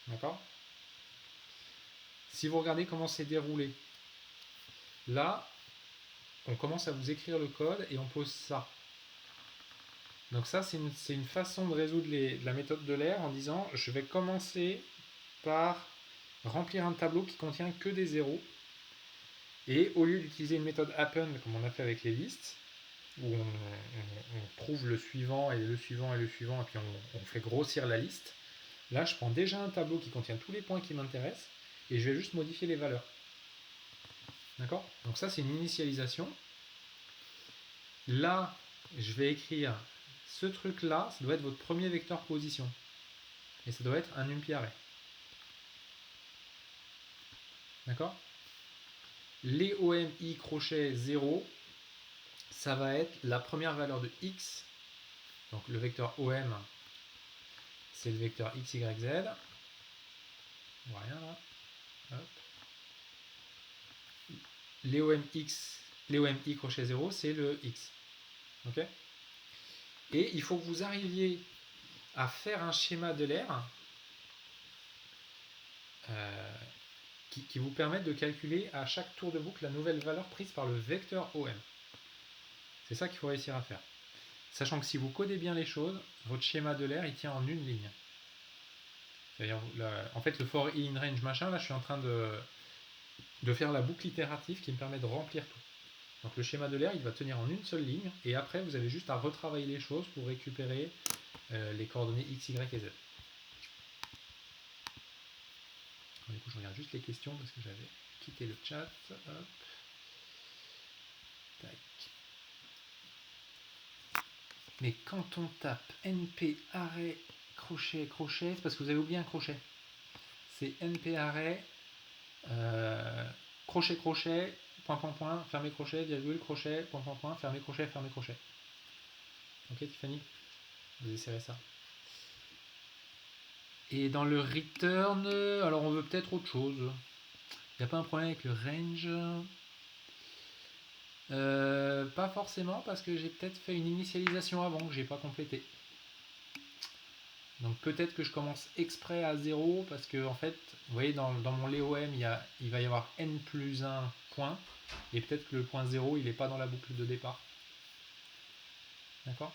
D'accord? Si vous regardez comment c'est déroulé, là, on commence à vous écrire le code et on pose ça. Donc ça, c'est une façon de résoudre la méthode de l'air en disant, je vais commencer par remplir un tableau qui contient que des zéros. Et au lieu d'utiliser une méthode append, comme on a fait avec les listes, où on trouve le suivant et le suivant et le suivant, et puis on fait grossir la liste, là, je prends déjà un tableau qui contient tous les points qui m'intéressent, et je vais juste modifier les valeurs. D'accord? Donc ça, c'est une initialisation. Là, je vais écrire ce truc-là, ça doit être votre premier vecteur position. Et ça doit être un NumPy array. D'accord? Les OMI crochet 0, ça va être la première valeur de x. Donc le vecteur OM, c'est le vecteur x, y, z. On voit rien là. Hop. Les OMI crochet 0, c'est le x. Ok? Et il faut que vous arriviez à faire un schéma de l'air qui vous permette de calculer à chaque tour de boucle la nouvelle valeur prise par le vecteur OM. C'est ça qu'il faut réussir à faire. Sachant que si vous codez bien les choses, votre schéma de l'air il tient en une ligne. C'est-à-dire, en fait, le for i in range machin, là je suis en train de faire la boucle itérative qui me permet de remplir tout. Donc le schéma de l'air il va tenir en une seule ligne et après vous avez juste à retravailler les choses pour récupérer les coordonnées x, y et z. Du coup je regarde juste les questions parce que j'avais quitté le chat. Hop. Tac. Mais quand on tape np array crochet crochet, c'est parce que vous avez oublié un crochet. C'est np array crochet crochet point point point fermé crochet virgule crochet point point point fermé crochet fermé crochet. Ok Tiffany, vous essayerez ça. Et dans le return, alors on veut peut-être autre chose. Il n'y a pas un problème avec le range? Pas forcément parce que j'ai peut-être fait une initialisation avant que j'ai pas complété. Donc peut-être que je commence exprès à 0 parce que en fait, vous voyez dans mon LeoM il va y avoir n plus 1 point et peut-être que le point 0 il n'est pas dans la boucle de départ. D'accord?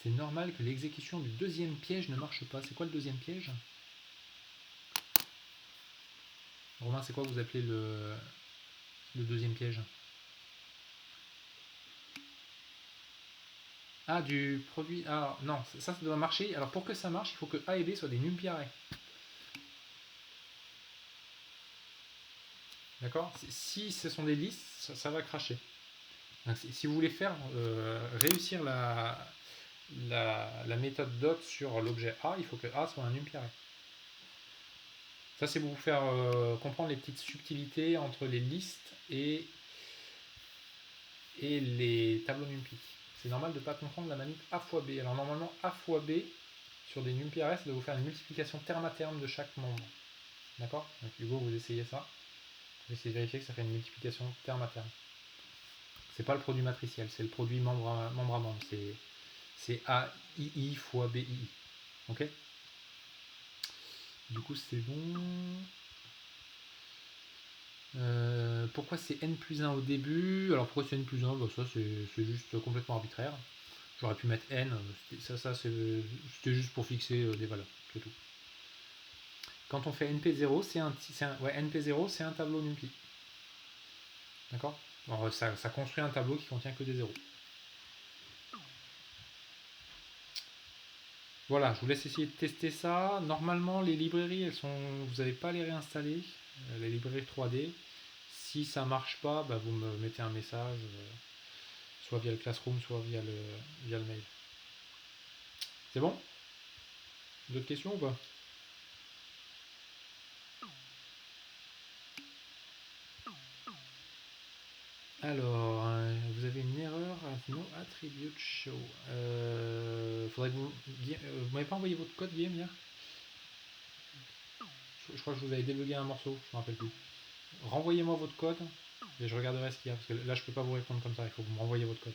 C'est normal que l'exécution du deuxième piège ne marche pas. C'est quoi le deuxième piège? Romain, c'est quoi que vous appelez le deuxième piège? Ah, du produit. Alors, non, ça doit marcher. Alors, pour que ça marche, il faut que A et B soient des NumPy array. D'accord? Si ce sont des listes, ça va cracher. Donc, si vous voulez faire réussir la méthode dot sur l'objet A, il faut que A soit un NumPy array. Ça, c'est pour vous faire comprendre les petites subtilités entre les listes et les tableaux NumPy. C'est normal de ne pas comprendre la manip A fois B. Alors normalement, A fois B, sur des NumPy arrays, ça doit vous faire une multiplication terme à terme de chaque membre. D'accord? Donc Hugo, vous essayez ça. Vous essayez de vérifier que ça fait une multiplication terme à terme. C'est pas le produit matriciel, c'est le produit membre à membre. C'est AII fois BII. Ok? Du coup, c'est bon. Pourquoi c'est n plus 1 au début? Alors pourquoi c'est n plus 1? Bah, ça c'est juste complètement arbitraire. J'aurais pu mettre n, c'était juste pour fixer des valeurs, c'est tout. Quand on fait np0, np0 c'est un tableau NumPy. D'accord? Alors ça construit un tableau qui contient que des zéros. Voilà, je vous laisse essayer de tester ça. Normalement, les librairies, vous n'allez pas les réinstaller, les librairies 3D. Si ça marche pas, bah, vous me mettez un message, soit via le Classroom, soit via le mail. C'est bon? D'autres questions ou pas? Alors, vous avez une erreur, no attribute show. Faudrait que vous m'avez pas envoyé votre code, Guillaume, hier? Je crois que je vous avais débugué un morceau, je me rappelle plus. Renvoyez-moi votre code et je regarderai ce qu'il y a, parce que là je peux pas vous répondre comme ça, il faut que vous me renvoyiez votre code.